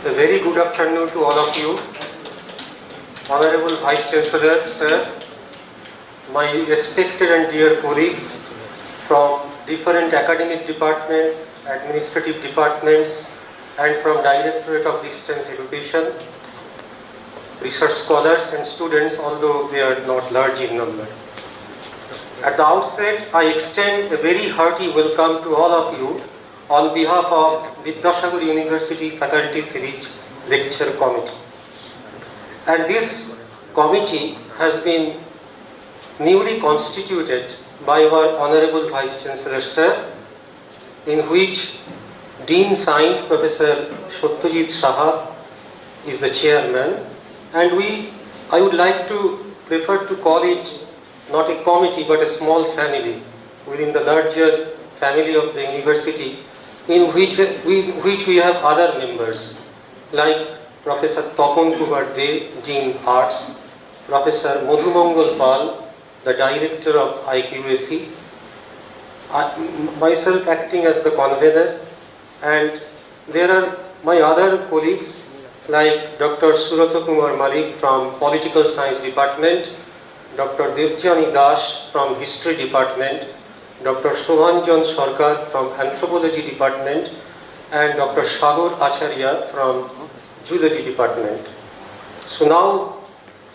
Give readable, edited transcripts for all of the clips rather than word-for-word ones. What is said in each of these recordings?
A very good afternoon to all of you. Honorable Vice-Chancellor, sir, my respected and dear colleagues from different academic departments, administrative departments, and from Directorate of Distance Education, research scholars and students, although they are not large in number. At the outset, I extend a very hearty welcome to all of you on behalf of Vidyasagar University Faculty Series Lecture Committee. And this committee has been newly constituted by our Honorable Vice-Chancellor, sir, in which Dean Science Professor Satyajit Saha is the chairman, and I would like to prefer to call it not a committee but a small family within the larger family of the university, in which we have other members like Professor Tapon Kumar De, Dean Arts, Professor Madhumangal Pal, the Director of IQAC, myself acting as the convener, and there are my other colleagues like Dr. Suratha Kumar Malik from Political Science Department, Dr. Devjani Das from History Department, Dr. Shobhanjan Sarkar from Anthropology Department, and Dr. Sagar Acharya from Zoology Department. So now,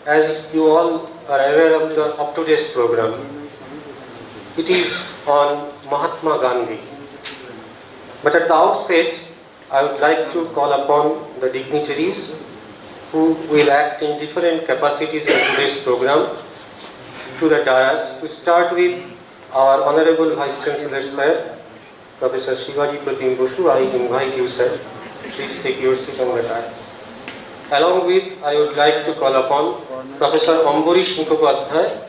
as you all are aware of today's program, it is on Mahatma Gandhi. But at the outset, I would like to call upon the dignitaries who will act in different capacities in today's program to the dais, to start with our Honorable Vice-Chancellor, sir, Professor Sibaji Pratim Basu. I invite you, sir. Please take your seat on the dais. Along with, I would like to call upon Professor Ambarish Mukhopadhyay,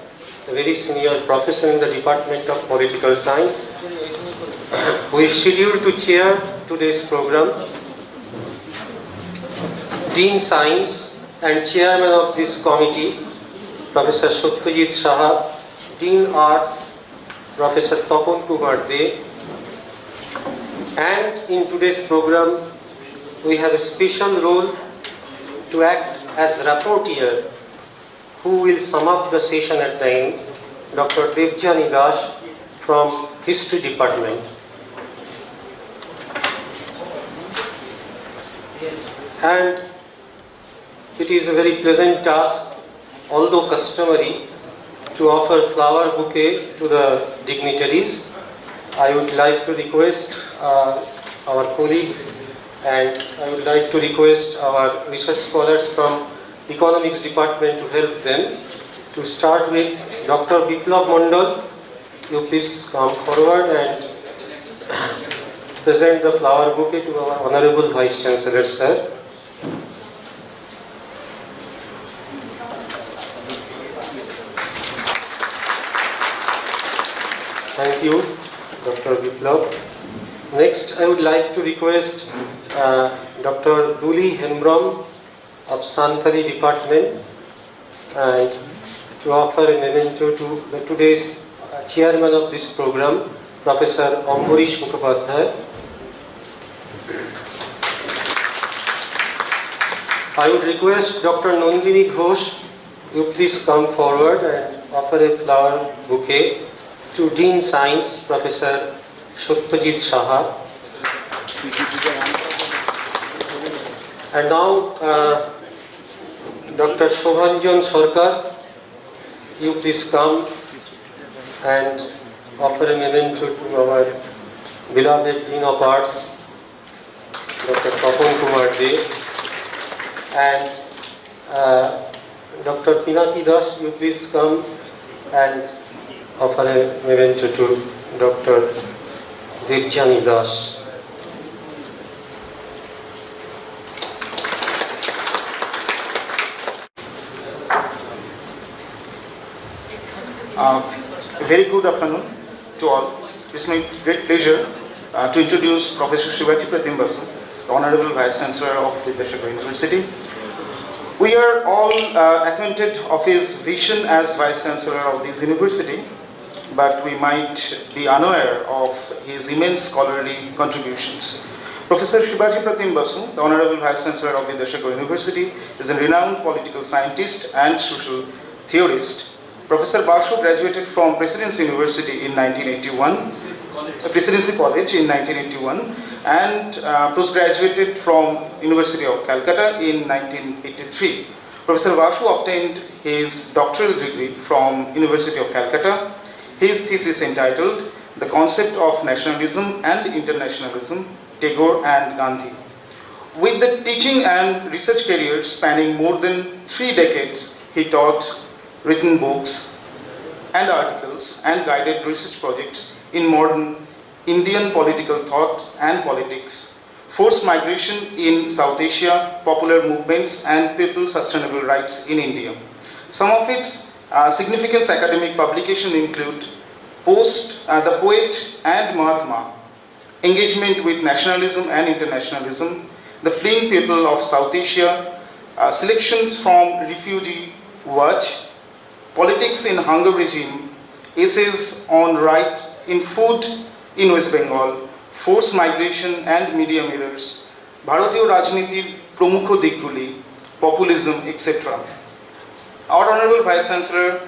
a very senior professor in the Department of Political Science, who is scheduled to chair today's program. Dean Science and Chairman of this committee, Professor Satyajit Saha, Dean Arts, Professor Tapon Kumar De, and in today's program we have a special role to act as rapporteur who will sum up the session at the end, Dr. Devjani Das from History Department. And it is a very pleasant task, although customary, to offer flower bouquet to the dignitaries. I would like to request our colleagues, and I would like to request our research scholars from Economics Department to help them. To start with Dr. Biplab Mandal, you please come forward and present the flower bouquet to our Honorable Vice-Chancellor, sir. Thank you, Dr. Biplab. Next, I would like to request Dr. Duli Hembrom of Santali Department and to offer a memento to today's chairman of this program, Professor Ambarish Mukhopadhyay. I would request Dr. Nandini Ghosh, you please come forward and offer a flower bouquet to Dean Science, Professor Satyajit Saha. And now, Dr. Shobhanjan Sarkar, you please come and offer a memento to our beloved Dean of Arts, Dr. Tapon Kumar De, and Dr. Pinaki Das, you please come and offer a memento to Dr. Devjani Das. A very good afternoon to all. It's my great pleasure to introduce Professor Sibaji Pratim Basu, the Honorable Vice-Chancellor of Vidyasagar University. We are all acquainted of his vision as Vice-Chancellor of this university, but we might be unaware of his immense scholarly contributions. Professor Sibaji Pratim Basu, the Honorable Vice-Chancellor of Vidyasagar University, is a renowned political scientist and social theorist. Professor Basu graduated from Presidency University in 1981, Presidency College in 1981, and post-graduated from University of Calcutta in 1983. Professor Basu obtained his doctoral degree from University of Calcutta. His thesis entitled "The Concept of Nationalism and Internationalism, Tagore and Gandhi." With the teaching and research career spanning more than 3 decades, he taught, written books and articles, and guided research projects in modern Indian political thought and politics, forced migration in South Asia, popular movements, and people's sustainable rights in India. Some of its significant academic publications include The Poet and Mahatma, Engagement with Nationalism and Internationalism, The Fleeing People of South Asia, Selections from Refugee Watch, Politics in Hunger Regime, Essays on Rights in Food in West Bengal, Forced Migration and Media Mirrors, Bharatiyo Rajnitir Promukho Dikguli, Populism, etc. Our Honorable Vice-Chancellor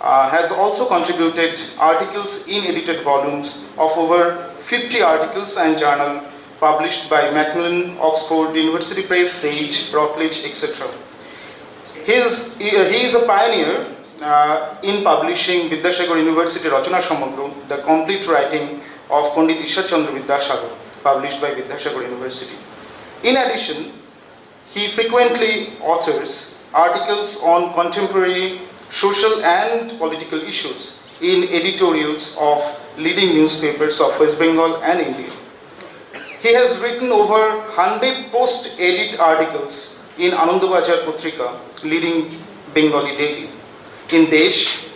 has also contributed articles in edited volumes of over 50 articles and journals published by Macmillan, Oxford, University Press, Sage, Routledge, etc. He is a pioneer in publishing Vidyasagar University Rachana Samagro, the complete writing of Pandit Ishwar Chandra Vidyasagar, published by Vidyasagar University. In addition, he frequently authors articles on contemporary social and political issues in editorials of leading newspapers of West Bengal and India. He has written over 100 post-edit articles in Anandabazar Patrika, leading Bengali daily, in Desh,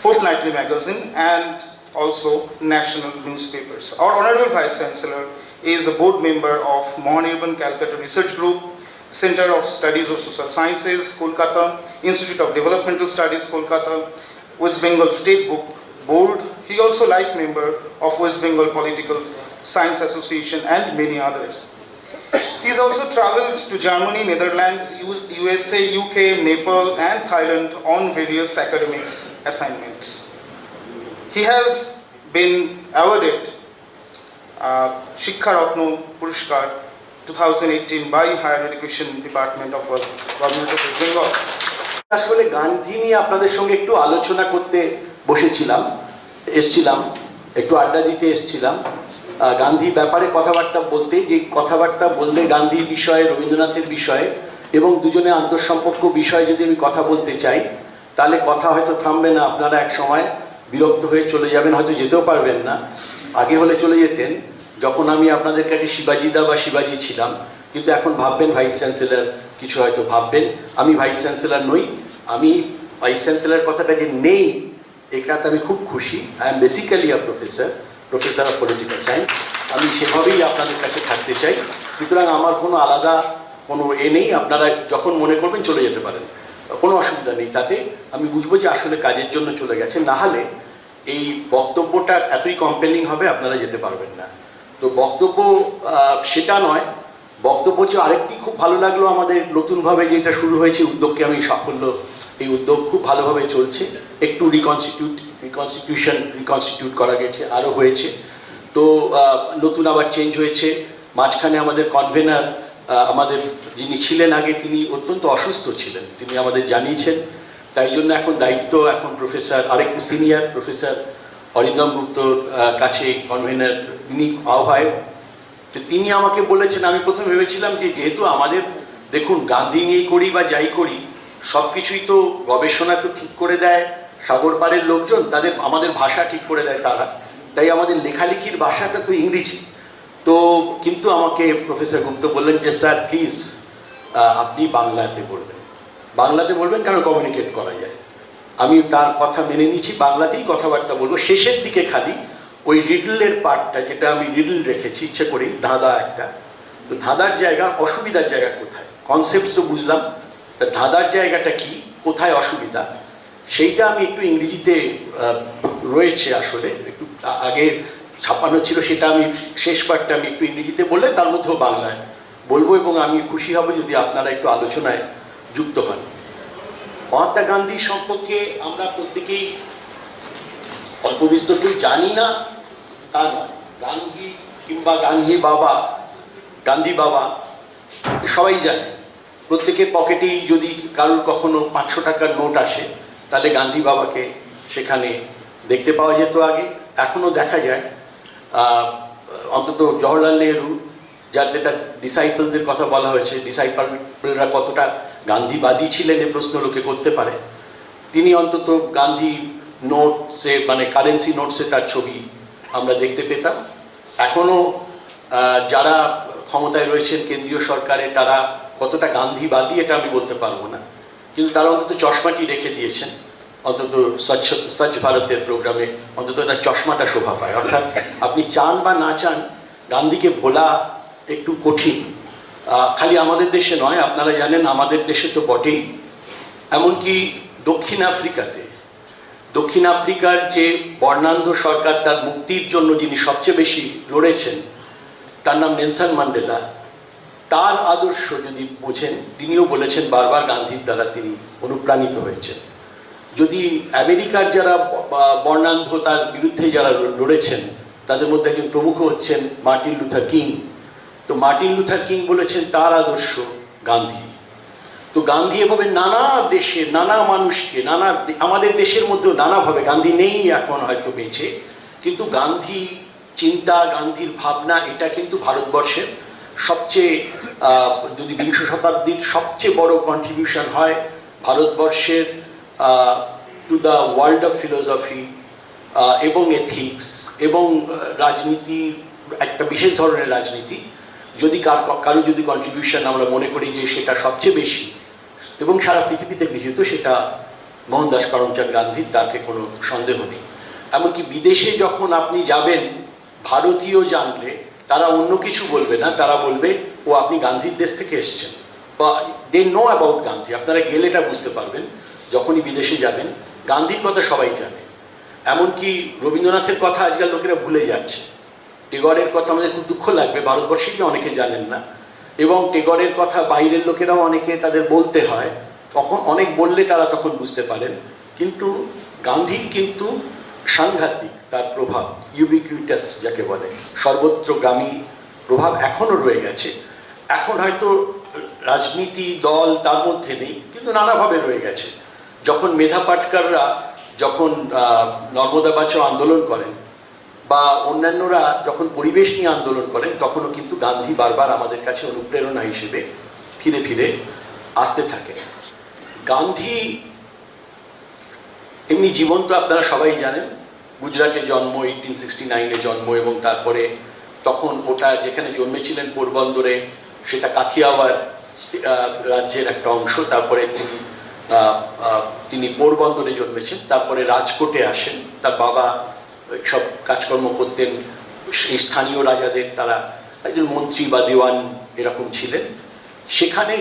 fortnightly magazine, and also national newspapers. Our Honorable Vice-Chancellor is a board member of Mahatma Calcutta Research Group, Center of Studies of Social Sciences, Kolkata, Institute of Developmental Studies, Kolkata, West Bengal State Book Board. He also life member of West Bengal Political Science Association and many others. He has also traveled to Germany, Netherlands, USA, UK, Nepal, and Thailand on various academic assignments. He has been awarded Shiksha Ratna Puruskar 2018 by Higher Education Department of Government of West Bengal. আসলে গান্ধী নিয়ে আপনাদের সঙ্গে একটু আলোচনা করতে এসেছিলাম একটু আড্ডা দিতে এসেছিলাম গান্ধী ব্যাপারে কথাবার্তা বলতে, যে কথাবার্তা বললে গান্ধীর বিষয়ে, রবীন্দ্রনাথের বিষয়ে এবং দুজনে আন্তঃসম্পর্ক বিষয়ে যদি আমি কথা বলতে চাই, তাহলে কথা হয়তো থামবে না। আপনারা এক সময় বিরক্ত হয়ে চলে যাবেন, হয়তো যেতেও পারবেন না। আগে হলে চলে যেতেন, যখন আমি আপনাদের কাছে শিবাজিদা বা শিবাজি ছিলাম, কিন্তু এখন ভাববেন ভাইস চ্যান্সেলর, কিছু হয়তো ভাববেন। আমি ভাইস চ্যান্সেলর নই, আমি ভাইস চ্যান্সেলর কথাটা যে নেই এটাতে আমি খুব খুশি। I am basically a professor of political science. আমি সেভাবেই আপনাদের কাছে থাকতে চাই। সুতরাং আমার কোনো আলাদা কোনো নেই, আপনারা যখন মনে করবেন চলে যেতে পারেন, কোনো অসুবিধা নেই। তাতে আমি বুঝবো যে আসলে কাজের জন্য চলে গেছে, না হলে এই বক্তব্যটা এতই কম্পেলিং হবে আপনারা যেতে পারবেন না। তো বক্তব্য সেটা নয়, বক্তব্য হচ্ছে আরেকটি খুব ভালো লাগলো আমাদের নতুনভাবে যেটা শুরু হয়েছে উদ্যোগকে আমি সাফল্য, এই উদ্যোগ খুব ভালোভাবে চলছে। একটু রিকনস্টিটিউট করা গেছে, আরও হয়েছে। তো নতুন আবার চেঞ্জ হয়েছে। মাঝখানে আমাদের কনভেনার আমাদের যিনি ছিলেন আগে, তিনি অত্যন্ত অসুস্থ ছিলেন, তিনি আমাদের জানিয়েছেন। তাই জন্য এখন দায়িত্ব প্রফেসর আরেকটু সিনিয়র প্রফেসর অরিন্দম গুপ্তর কাছে কনভেনার, তিনি আহ্বায়ক। তো তিনি আমাকে বলেছেন, আমি প্রথমে ভেবেছিলাম যে যেহেতু আমাদের দেখুন গান্ধী নিয়ে করি বা যাই করি, সব কিছুই তো গবেষণা তো ঠিক করে দেয় সাগর পাড়ের লোকজন, তাদের আমাদের ভাষা ঠিক করে দেয় তারা, তাই আমাদের লেখালেখির ভাষাটা তো ইংরেজি। তো কিন্তু আমাকে প্রফেসর গুপ্ত বললেন যে স্যার প্লিজ আপনি বাংলাতে বলবেন কারণ কমিউনিকেট করা যায়। আমি তার কথা মেনে নিচ্ছি, বাংলাতেই কথাবার্তা বলবো। শেষের দিকে খালি ওই রিডলের পার্টটা, যেটা আমি রিডল রেখেছি ইচ্ছে করেই, ধাঁধা একটা, তো ধাঁধার জায়গা, অসুবিধার জায়গা কোথায়, কনসেপ্টস তো বুঝলাম, তা ধাঁধার জায়গাটা কি, কোথায় অসুবিধা, সেইটা আমি একটু ইংরেজিতে রয়েছে আসলে, একটু আগে ছাপানো ছিল সেটা আমি শেষ পার্টটা আমি একটু ইংরেজিতে বলে তার মধ্যেও বাংলায় বলবো, এবং আমি খুশি হব যদি আপনারা একটু আলোচনায় যুক্ত হন। মহাত্মা গান্ধী সম্পর্কে আমরা প্রত্যেকেই অল্প বিস্তর জানি না তা নয়। গান্ধী কিংবা গান্ধী বাবা সবাই জানে। প্রত্যেকের পকেটেই যদি কারোর কখনো 500 টাকার নোট আসে তাহলে গান্ধী বাবাকে সেখানে দেখতে পাওয়া যেত আগে, এখনো দেখা যায়। অন্তত জওহরলাল নেহরু, যার যেটা ডিসাইপলদের কথা বলা হয়েছে, ডিসাইপলরা কতটা গান্ধীবাদী ছিলেন এ প্রশ্ন লোকে করতে পারে, তিনি অন্তত গান্ধী নোটসে মানে কারেন্সি নোটসে তার ছবি আমরা দেখতে পেতাম। এখনো যারা ক্ষমতায় রয়েছেন কেন্দ্রীয় সরকারে তারা কতটা গান্ধীবাদী এটা আমি বলতে পারবো না, কিন্তু তারা অন্তত চশমাটি রেখে দিয়েছেন। অন্তত স্বচ্ছ ভারতের প্রোগ্রামে অন্তত তার চশমাটা শোভা পায়। অর্থাৎ আপনি চান বা না চান গান্ধীকে ভোলা একটু কঠিন। খালি আমাদের দেশে নয়, আপনারা জানেন আমাদের দেশে তো বটেই। এমনকি দক্ষিণ আফ্রিকার যে বর্ণান্ধ সরকার, তার মুক্তির জন্য যিনি সবচেয়ে বেশি লড়েছেন, তার নাম নেলসন ম্যান্ডেলা। তার আদর্শ যদি বোঝেন, তিনিও বলেছেন বারবার গান্ধীর দ্বারা তিনি অনুপ্রাণিত হয়েছেন। যদি আমেরিকার যারা বর্ণান্ধ তার বিরুদ্ধে যারা লড়েছেন তাদের মধ্যে একজন প্রমুখ হচ্ছেন মার্টিন লুথার কিং। তো মার্টিন লুথার কিং বলেছেন তার আদর্শ গান্ধী। তো গান্ধী এভাবে নানা দেশে নানা মানুষকে আমাদের দেশের মধ্যেও নানাভাবে, গান্ধী নেই এখন হয়তো বেঁচে, কিন্তু গান্ধী চিন্তা, গান্ধীর ভাবনা এটা কিন্তু ভারতবর্ষের সবচেয়ে, যদি বিংশ শতাব্দীর সবচেয়ে বড় কন্ট্রিবিউশন হয় ভারতবর্ষের to the world of philosophy এবং এথিক্স এবং রাজনীতি, একটা বিশেষ ধরনের রাজনীতি। যদি কারো যদি কন্ট্রিবিউশন আমরা মনে করি যে সেটা সবচেয়ে বেশি এবং সারা পৃথিবীতে গৃহীত, সেটা মোহনদাস করমচাঁদ গান্ধীর, তাতে কোনো সন্দেহ নেই। এমনকি বিদেশে যখন আপনি যাবেন, ভারতীয় জানলে তারা অন্য কিছু বলবে না, তারা বলবে ও আপনি গান্ধীর দেশ থেকে এসছেন, বা দে নো অ্যাবাউট গান্ধী। আপনারা গেলে এটা বুঝতে পারবেন, যখনই বিদেশে যাবেন গান্ধীর কথা সবাই জানে। এমনকি রবীন্দ্রনাথের কথা আজকাল লোকেরা ভুলে যাচ্ছে। টেগরের কথা আমাদের খুব দুঃখ লাগবে, ভারতবর্ষেই অনেকে জানেন না, এবং টেগরের কথা বাইরের লোকেরাও অনেকে তাদের বলতে হয়, তখন অনেক বললে তারা তখন বুঝতে পারেন। কিন্তু গান্ধীর কিন্তু সাংঘাতিক তার প্রভাব, ইউবিকুইটাস যাকে বলে, সর্বত্রগামী প্রভাব এখনো রয়ে গেছে। এখন হয়তো রাজনীতি দল তার মধ্যে নেই, কিন্তু নানাভাবে রয়ে গেছে। যখন মেধা পাটকাররা যখন নর্মদা বাঁচাও আন্দোলন করেন, বা অন্যান্যরা যখন পরিবেশ নিয়ে আন্দোলন করেন, তখনও কিন্তু গান্ধী বারবার আমাদের কাছে অনুপ্রেরণা হিসেবে ফিরে ফিরে আসতে থাকে। গান্ধী এমনি জীবন তো আপনারা সবাই জানেন, গুজরাটে জন্ম, 1869-এ জন্ম, এবং তারপরে তখন ওটা যেখানে জন্মেছিলেন পোরবন্দরে, সেটা কাথিয়াওয়াড় রাজ্যের একটা অংশ। তারপরে তিনি পোরবন্দরে জন্মেছেন, তারপরে রাজকোটে আসেন। তার বাবা সব কাজকর্ম করতেন সেই স্থানীয় রাজাদের, তারা একজন মন্ত্রী বা দেওয়ান এরকম ছিলেন। সেখানে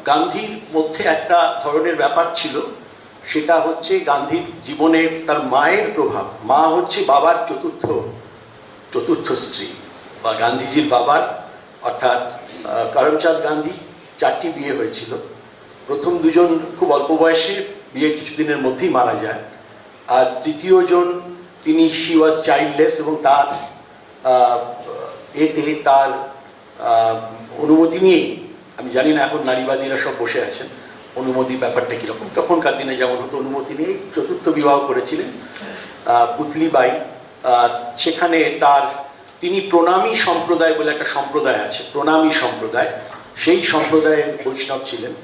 গান্ধীর মধ্যে একটা ধরনের ব্যাপার ছিল, সেটা হচ্ছে গান্ধীর জীবনে তার মায়ের প্রভাব। মা হচ্ছে বাবার চতুর্থ স্ত্রী, বা গান্ধীজির বাবার, অর্থাৎ করমচাঁদ গান্ধী 4টি বিয়ে হয়েছিল। প্রথম দুজন খুব অল্প বয়সে, বিয়ের কিছুদিনের মধ্যেই মারা যায়। আর তৃতীয় জন, তিনি শি ওয়াজ চাইল্ডলেস, এবং তার তার অনুমতি নিয়েই, আমি জানি না এখন নারীবাদীরা সব বসে আছেন অনুমতি ব্যাপারটা কীরকম, তখনকার দিনে যেমন হতো, অনুমতি নিয়েই চতুর্থ বিবাহ করেছিলেন পুতলিবাই। সেখানে তিনি প্রণামী সম্প্রদায় বলে একটা সম্প্রদায় আছে, প্রণামী সম্প্রদায়, সেই সম্প্রদায়ের বৈষ্ণব ছিলেন।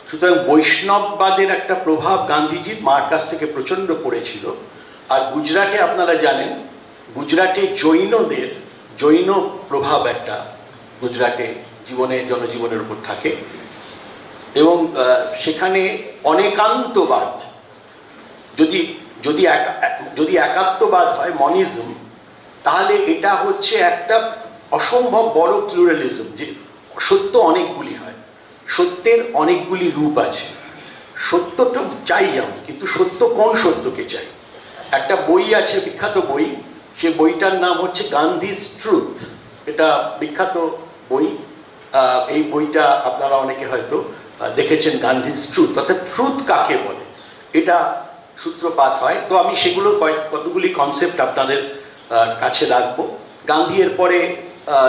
সুতরাং বৈষ্ণববাদের একটা প্রভাব গান্ধীজির মার কাছ থেকে প্রচণ্ড পড়েছিল। আর গুজরাটে আপনারা জানেন, গুজরাটে জৈন প্রভাব একটা গুজরাটে জনজীবনের উপর থাকে, এবং সেখানে অনেকান্তবাদ, যদি একাত্মবাদ হয়, মনিজম, তাহলে এটা হচ্ছে একটা অসম্ভব বড় প্লুরালিজম, যে সত্য অনেকগুলি হয়, সত্যের অনেকগুলি রূপ আছে। সত্য তো চাই আমি, কিন্তু সত্য কোন সত্যকে চাই? একটা বই আছে, বিখ্যাত বই, সে বইটার নাম হচ্ছে গান্ধীজ ট্রুথ। এটা বিখ্যাত বই। এই বইটা আপনারা অনেকে হয়তো দেখেছেন, গান্ধীজ ট্রুথ, অর্থাৎ ট্রুথ কাকে বলে এটা সূত্রপাত হয়। তো আমি সেগুলো কতগুলি কনসেপ্ট আপনাদের কাছে রাখবো। গান্ধী এর পরে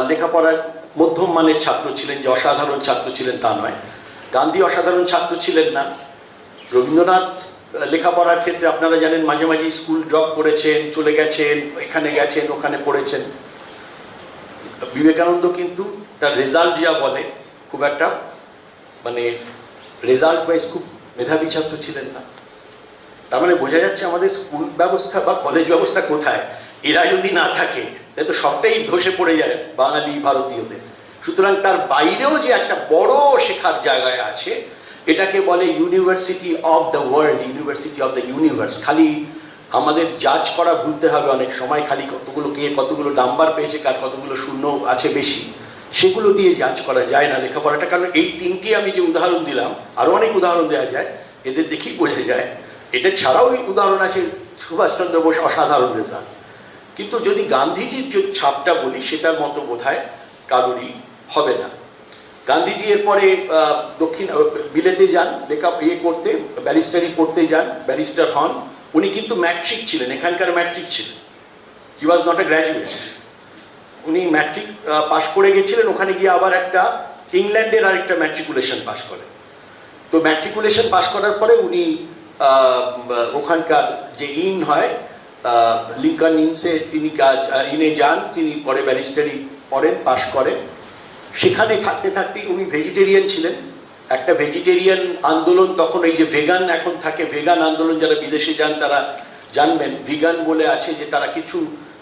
লেখাপড়ার মধ্যম মানের ছাত্র ছিলেন, যে অসাধারণ ছাত্র ছিলেন তা নয়। গান্ধী অসাধারণ ছাত্র ছিলেন না। রবীন্দ্রনাথ লেখাপড়ার ক্ষেত্রে আপনারা জানেন মাঝে মাঝে স্কুল ড্রপ করেছেন, চলে গেছেন, এখানে গেছেন, ওখানে পড়েছেন। বিবেকানন্দ কিন্তু তার রেজাল্ট যা বলে খুব একটা মানে রেজাল্ট ওয়াইজ খুব মেধাবী ছাত্র ছিলেন না। তার মানে বোঝা যাচ্ছে আমাদের স্কুল ব্যবস্থা বা কলেজ ব্যবস্থা কোথায়, এরা যদি না থাকে তাহলে তো সবটাই ধসে পড়ে যায় বাঙালি ভারতীয়দের। সুতরাং তার বাইরেও যে একটা বড় শেখার জায়গায় আছে, এটাকে বলে university of the world, university of the universe. খালি আমাদের জাজ করা ভুলতে হবে অনেক সময়, খালি কতগুলো নাম্বার পেয়েছে, কার কতগুলো শূন্য আছে বেশি, সেগুলো দিয়ে জাজ করা যায় না লেখাপড়াটা। কারণ এই তিনটি আমি যে উদাহরণ দিলাম, আরও অনেক উদাহরণ দেওয়া যায়, এদের দেখেই বোঝা যায়। এটা ছাড়াও উদাহরণ আছে সুভাষচন্দ্র বোস, অসাধারণ রেজাল্ট। কিন্তু যদি গান্ধীজির যে ছাপটা বলি, সেটার মতো বোধহয় কারোরই হবে না। গান্ধীজি এরপরে দক্ষিণ বিলেতে যান করতে, ব্যারিস্টারি পড়তে যান, ব্যারিস্টার হন। উনি কিন্তু ম্যাট্রিক ছিলেন, এখানকার ম্যাট্রিক ছিলেন, হি ওয়াজ নট এ গ্র্যাজুয়েট। উনি ম্যাট্রিক পাশ করে গেছিলেন, ওখানে গিয়ে আবার একটা ইংল্যান্ডের আরেকটা ম্যাট্রিকুলেশন পাশ করেন। তো ম্যাট্রিকুলেশন পাশ করার পরে উনি ওখানকার যে ইন হয় লিঙ্কন ইনসে তিনি ইনে যান, তিনি পরে ব্যারিস্টারি পড়েন, পাশ করেন। সেখানে থাকতে থাকতেই উনি ভেজিটেরিয়ান ছিলেন। একটা ভেজিটেরিয়ান আন্দোলন তখন, এই যে ভেগান এখন থাকে, ভেগান আন্দোলন যারা বিদেশে যান তারা জানবেন, ভিগান বলে আছে যে তারা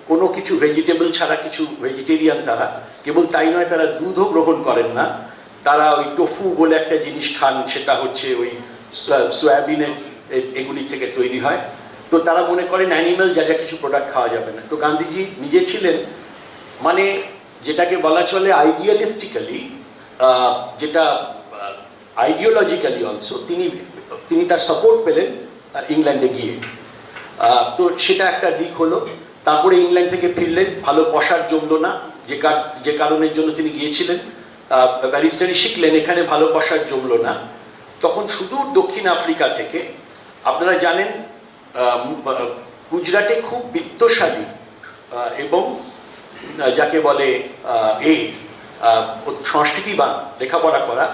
কোনো কিছু ভেজিটেবল ছাড়া কিছু ভেজিটেরিয়ান তারা। কেবল তাই নয়, তারা দুধও গ্রহণ করেন না, তারা ওই টোফু বলে একটা জিনিস খান, সেটা হচ্ছে ওই সয়াবিনের এগুলি থেকে তৈরি হয়। তো তারা মনে করেন অ্যানিম্যাল যা যা কিছু প্রোডাক্ট খাওয়া যাবে না। তো গান্ধীজি নিজে ছিলেন মানে যেটাকে বলা চলে আইডিয়ালিস্টিক্যালি, যেটা আইডিওলজিক্যালি অলসো তিনি তার সাপোর্ট পেলেন ইংল্যান্ডে গিয়ে। তো সেটা একটা দিক হলো। তারপরে ইংল্যান্ড থেকে ফিরলেন, ভালো পসার জমলো না, যে কারণের জন্য তিনি গিয়েছিলেন, ব্যারিস্টারি শিখলেন, এখানে ভালো পসার জমলো না। তখন সুদূর দক্ষিণ আফ্রিকা থেকে, আপনারা জানেন গুজরাটে খুব বিত্তশালী এবং যাকে বলে এই সংস্কৃতিবান, লেখাপড়া করা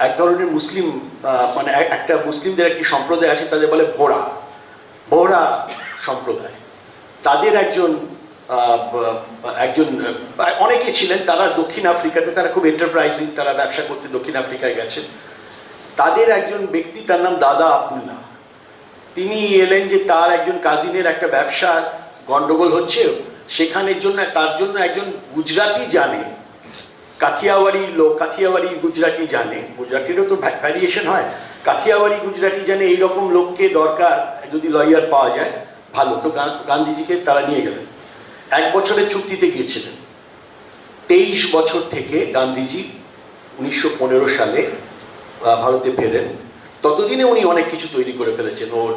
এক ধরনের মুসলিম, মানে একটা মুসলিমদের একটি সম্প্রদায় আছে, তাদের বলে বোহরা সম্প্রদায়। তাদের একজন অনেকে ছিলেন, তারা দক্ষিণ আফ্রিকাতে, তারা খুব এন্টারপ্রাইজিং, তারা ব্যবসা করতে দক্ষিণ আফ্রিকায় গেছেন। তাদের একজন ব্যক্তি, তার নাম দাদা আব্দুল্লাহ, তিনি এলেন যে তার একজন কাজিনের একটা ব্যবসা গন্ডগোল হচ্ছে, সেখানের জন্য তার জন্য একজন গুজরাটি জানে, কাথিয়াওয়াড়ি লোক, কাথিয়াওয়াড়ি গুজরাটি জানে, গুজরাটিরও তো ভ্যারিয়েশন হয়, কাথিয়াওয়াড়ি গুজরাটি জানে, এইরকম লোককে দরকার, যদি লয়ার পাওয়া যায় ভালো। তো গান্ধীজিকে তারা নিয়ে গেলেন, 1 বছরের চুক্তিতে গিয়েছিলেন। 23 বছর থেকে গান্ধীজি 1915 সালে ভারতে ফেরেন। ততদিনে উনি অনেক কিছু তৈরি করে ফেলেছেন। ওর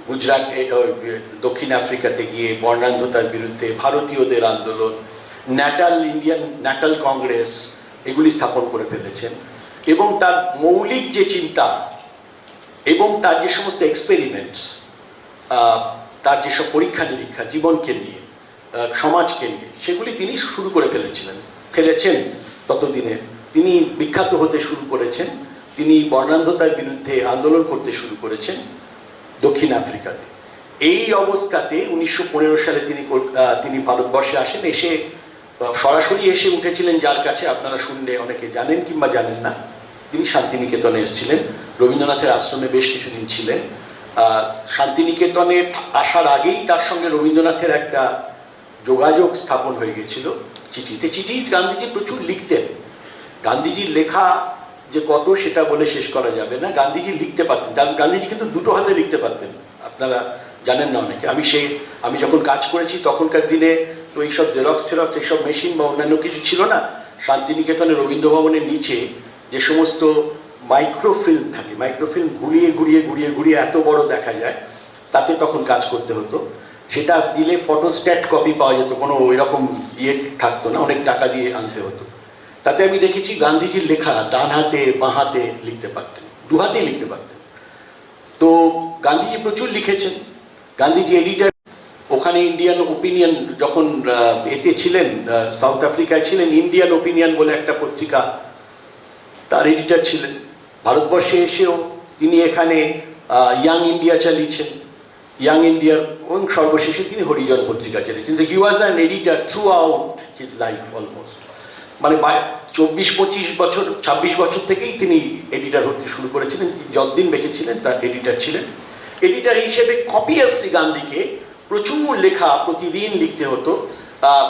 গুজরাটে, দক্ষিণ আফ্রিকাতে গিয়ে বর্ণান্ধতার বিরুদ্ধে ভারতীয়দের আন্দোলন, ইন্ডিয়ান ন্যাটাল কংগ্রেস, এগুলি স্থাপন করে ফেলেছেন। এবং তার মৌলিক যে চিন্তা এবং তার যে সমস্ত এক্সপেরিমেন্টস, তার যেসব পরীক্ষা নিরীক্ষা জীবনকে নিয়ে, সমাজকে নিয়ে, সেগুলি তিনি শুরু করে ফেলেছেন। ততদিনে তিনি বিখ্যাত হতে শুরু করেছেন, তিনি বর্ণান্ধতার বিরুদ্ধে আন্দোলন করতে শুরু করেছেন দক্ষিণ আফ্রিকাতে। এই অবস্থাতে 1915 সালে তিনি ভারতবর্ষে আসেন। এসে সরাসরি এসে উঠেছিলেন যার কাছে, আপনারা শুনলে অনেকে জানেন কিংবা জানেন না, তিনি শান্তিনিকেতনে এসেছিলেন। রবীন্দ্রনাথের আশ্রমে বেশ কিছুদিন ছিলেন। শান্তিনিকেতনে আসার আগেই তার সঙ্গে রবীন্দ্রনাথের একটা যোগাযোগ স্থাপন হয়ে গেছিল চিঠিতে। চিঠি গান্ধীজি প্রচুর লিখতেন। গান্ধীজির লেখা যে কত সেটা বলে শেষ করা যাবে না। গান্ধীজি লিখতে পারতেন, গান্ধীজি কিন্তু দুটো হাতে লিখতে পারতেন, আপনারা জানেন না অনেকে। আমি যখন কাজ করেছি তখনকার দিনে তো এইসব জেরক্স এইসব মেশিন বা অন্যান্য কিছু ছিল না। শান্তিনিকেতনে রবীন্দ্র ভবনের নিচে যে সমস্ত মাইক্রোফিল্ম থাকে, মাইক্রোফিল্ম ঘুরিয়ে এত বড় দেখা যায়, তাতে তখন কাজ করতে হতো। সেটা দিলে ফটোস্ট্যাট কপি পাওয়া যেত, কোনো এরকম ইয়ে থাকতো না, অনেক টাকা দিয়ে আনতে হতো। তাতে আমি দেখেছি গান্ধীজির লেখা ডান হাতে বাঁ হাতে লিখতে পারতেন, দু হাতেই লিখতে পারতেন। তো গান্ধীজি প্রচুর লিখেছেন। গান্ধীজি এডিটার, ওখানে ইন্ডিয়ান ওপিনিয়ন যখন এতে ছিলেন, সাউথ আফ্রিকায় ছিলেন, ইন্ডিয়ান ওপিনিয়ন বলে একটা পত্রিকা, তার এডিটার ছিলেন। ভারতবর্ষে এসেও তিনি এখানে ইয়াং ইন্ডিয়া চালিয়েছেন, ইয়াং ইন্ডিয়ার, এবং সর্বশেষে তিনি হরিজন পত্রিকা চালিয়েছেন। কিন্তু he was an editor throughout his life almost, মানে 24-25 বছর 26 বছর থেকেই তিনি এডিটার হতে শুরু করেছিলেন। যতদিন বেঁচে ছিলেন তার এডিটার ছিলেন। এডিটার হিসেবে কপিয়াসলি গান্ধীকে প্রচুর লেখা প্রতিদিন লিখতে হতো,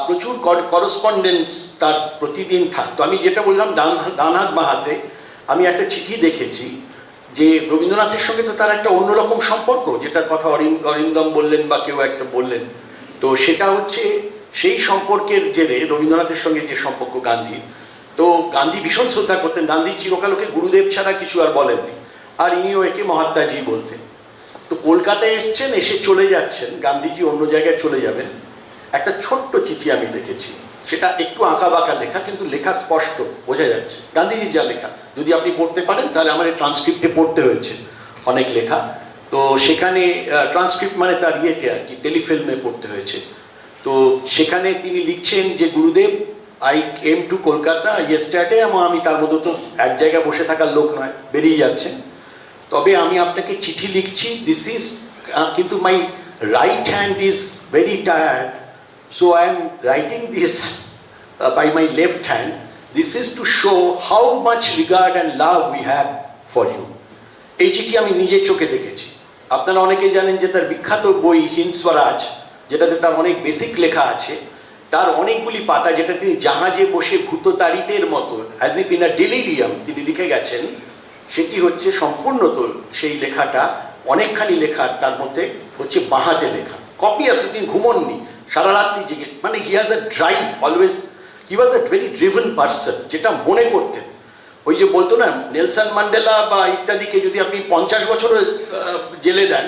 প্রচুর করসপন্ডেন্স তার প্রতিদিন থাকতো। আমি যেটা বললাম ডান হাত বাঁ হাতে, আমি একটা চিঠি দেখেছি যে রবীন্দ্রনাথের সঙ্গে তো তার একটা অন্যরকম সম্পর্ক, যেটার কথা অরিন্দম বললেন বা কেউ একটা বললেন। তো সেটা হচ্ছে সেই সম্পর্কের জেরে রবীন্দ্রনাথের সঙ্গে যে সম্পর্ক গান্ধী, তো গান্ধী ভীষণ শ্রদ্ধা করতেন। গান্ধী চিরকালকে গুরুদেব ছাড়া কিছু আর বলেননি, আর ইনিও একে মহাত্মাজি বলতেন। তো কলকাতায় এসছেন, এসে চলে যাচ্ছেন, গান্ধীজি অন্য জায়গায় চলে যাবেন। একটা ছোট্ট চিঠি আমি দেখেছি, সেটা একটু আঁকা বাঁকা লেখা, কিন্তু লেখা স্পষ্ট, বোঝা যাচ্ছে গান্ধীজির যা লেখা। যদি আপনি পড়তে পারেন তাহলে আমার এই ট্রান্সক্রিপ্টে পড়তে হয়েছে অনেক লেখা, তো সেখানে ট্রান্সক্রিপ্ট মানে তার ইয়েতে আর কি, টেলিফিল্মে পড়তে হয়েছে। তো সেখানে তিনি লিখছেন যে গুরুদেব, I came to Kolkata yesterday, এবং আমি তার মধ্যে তো এক জায়গায় বসে থাকার লোক নয়, বেরিয়ে যাচ্ছেন। তবে আমি আপনাকে চিঠি লিখছি, দিস ইজ, কিন্তু my right hand is very tired, so I am writing this by my left hand. This is to show how much regard and love we have for you. এই চিঠি আমি নিজের চোখে দেখেছি। আপনারা অনেকেই জানেন যে তার বিখ্যাত বই হিন্দ স্বরাজ, যেটাতে তার অনেক বেসিক লেখা আছে, তার অনেকগুলি পাতা, যেটা তিনি জাহাজে বসে ভূততাড়িতের মতো, as if in a delirium তিনি লিখে গেছেন, সেটি হচ্ছে সম্পূর্ণ, তো সেই লেখাটা অনেকখানি লেখা, তার মধ্যে হচ্ছে বাঁহাতে লেখা। কপি আসলে তিনি ঘুমননি, সারা রাত্রি জেগে, মানে he has a drive always, he was a very driven person, যেটা মনে করতেন। ওই যে বলতো না, নেলসন ম্যান্ডেলা বা ইত্যাদিকে যদি আপনি 50 বছর জেলে দেন,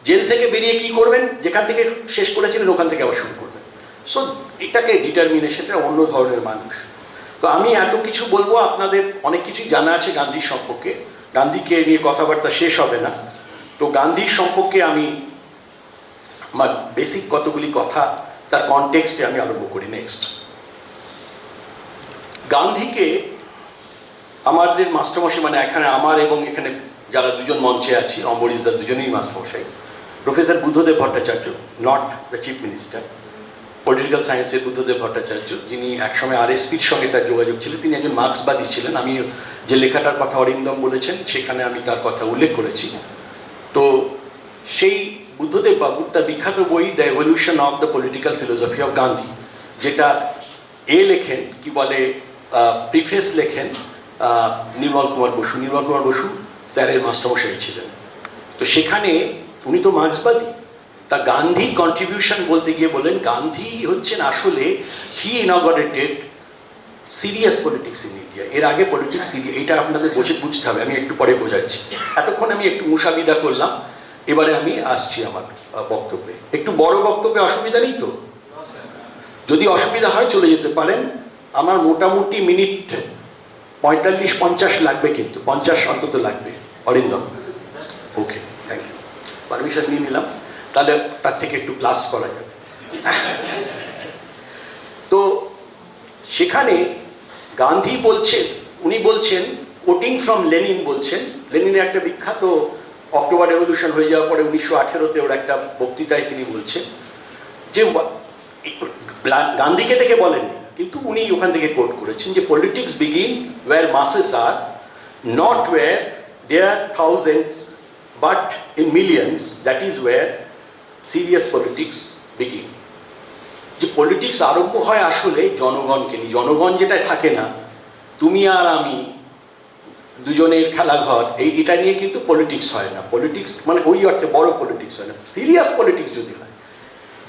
জেল থেকে বেরিয়ে কি করবেন, যেখান থেকে শেষ করেছিলেন ওখান থেকে আবার শুরু করবেন। সো এটাকে ডিটারমিনেশনটা অন্য ধরনের মানুষ। তো আমি এত কিছু বলবো, আপনাদের অনেক কিছুই জানা আছে গান্ধীর সম্পর্কে, গান্ধীকে নিয়ে কথাবার্তা শেষ হবে না। তো গান্ধীর সম্পর্কে আমি আমার বেসিক কতগুলি কথা তার কনটেক্সটে আমি আরম্ভ করি। নেক্সট, গান্ধীকে আমাদের মাস্টারমশাই, মানে এখানে আমার এবং এখানে যারা দুজন মঞ্চে আছি, অম্বরীশদার দুজনেই মাস্টারমশাই, professor Buddhadeb Bhattacharya, not the chief minister, political সায়েন্সের বুদ্ধদেব ভট্টাচার্য, যিনি একসময় আরএসপির সঙ্গে তার যোগাযোগ ছিল, তিনি একজন মার্ক্সবাদী ছিলেন। আমি যে লেখাটার কথা অরিন্দম বলেছেন সেখানে আমি তার কথা উল্লেখ করেছি। তো সেই বুদ্ধদেব বাবু তার বিখ্যাত বই the evolution of the political philosophy of Gandhi, যেটা লেখেন, কি বলে, প্রিফেস লেখেন নির্মল কুমার বসু। নির্মল কুমার বসু স্যারের মাস্টারমশাই ছিলেন। তো সেখানে উনি তো মার্ক্সবাদী, তা গান্ধী কন্ট্রিবিউশন বলতে গিয়ে বলেন, গান্ধী হচ্ছেন আসলে, he inaugurated serious politics in India. এর আগে পলিটিক্স এটা আপনাদের বুঝতে হবে, আমি একটু পরে বোঝাচ্ছি। এতক্ষণ আমি একটু মুসাবিদা করলাম, এবারে আমি আসছি আমার বক্তব্যে। একটু বড় বক্তব্যে অসুবিধা নেই তো? যদি অসুবিধা হয় চলে যেতে পারেন। আমার মোটামুটি মিনিট 45-50 লাগবে, কিন্তু 50 অন্তত লাগবে। অরিন্দম, ওকে, থ্যাংক ইউ, পারমিশন নিয়ে নিলাম, তাহলে তার থেকে একটু ক্লাস করা যাবে। তো সেখানে গান্ধী বলছেন, উনি বলছেন, কোটিং ফ্রম লেনিন বলছেন, লেনিনের একটা বিখ্যাত অক্টোবর রেভলিউশন হয়ে যাওয়ার পরে 1918-তে ওর একটা বক্তৃতায় তিনি বলছেন যে, গান্ধীকে থেকে বলেননি, কিন্তু উনি ওখান থেকে কোট করেছেন যে, politics begin where masses are, not where there thousands but in millions, that is where serious politics begin. যে পলিটিক্স আরম্ভ হয় আসলে জনগণকে নিয়ে। জনগণ যেটা থাকে না, তুমি আর আমি দুজনের খেলাঘর, এটা নিয়ে কিন্তু পলিটিক্স হয় না। পলিটিক্স মানে ওই অর্থে বড় পলিটিক্স হয় না। সিরিয়াস পলিটিক্স যদি হয়,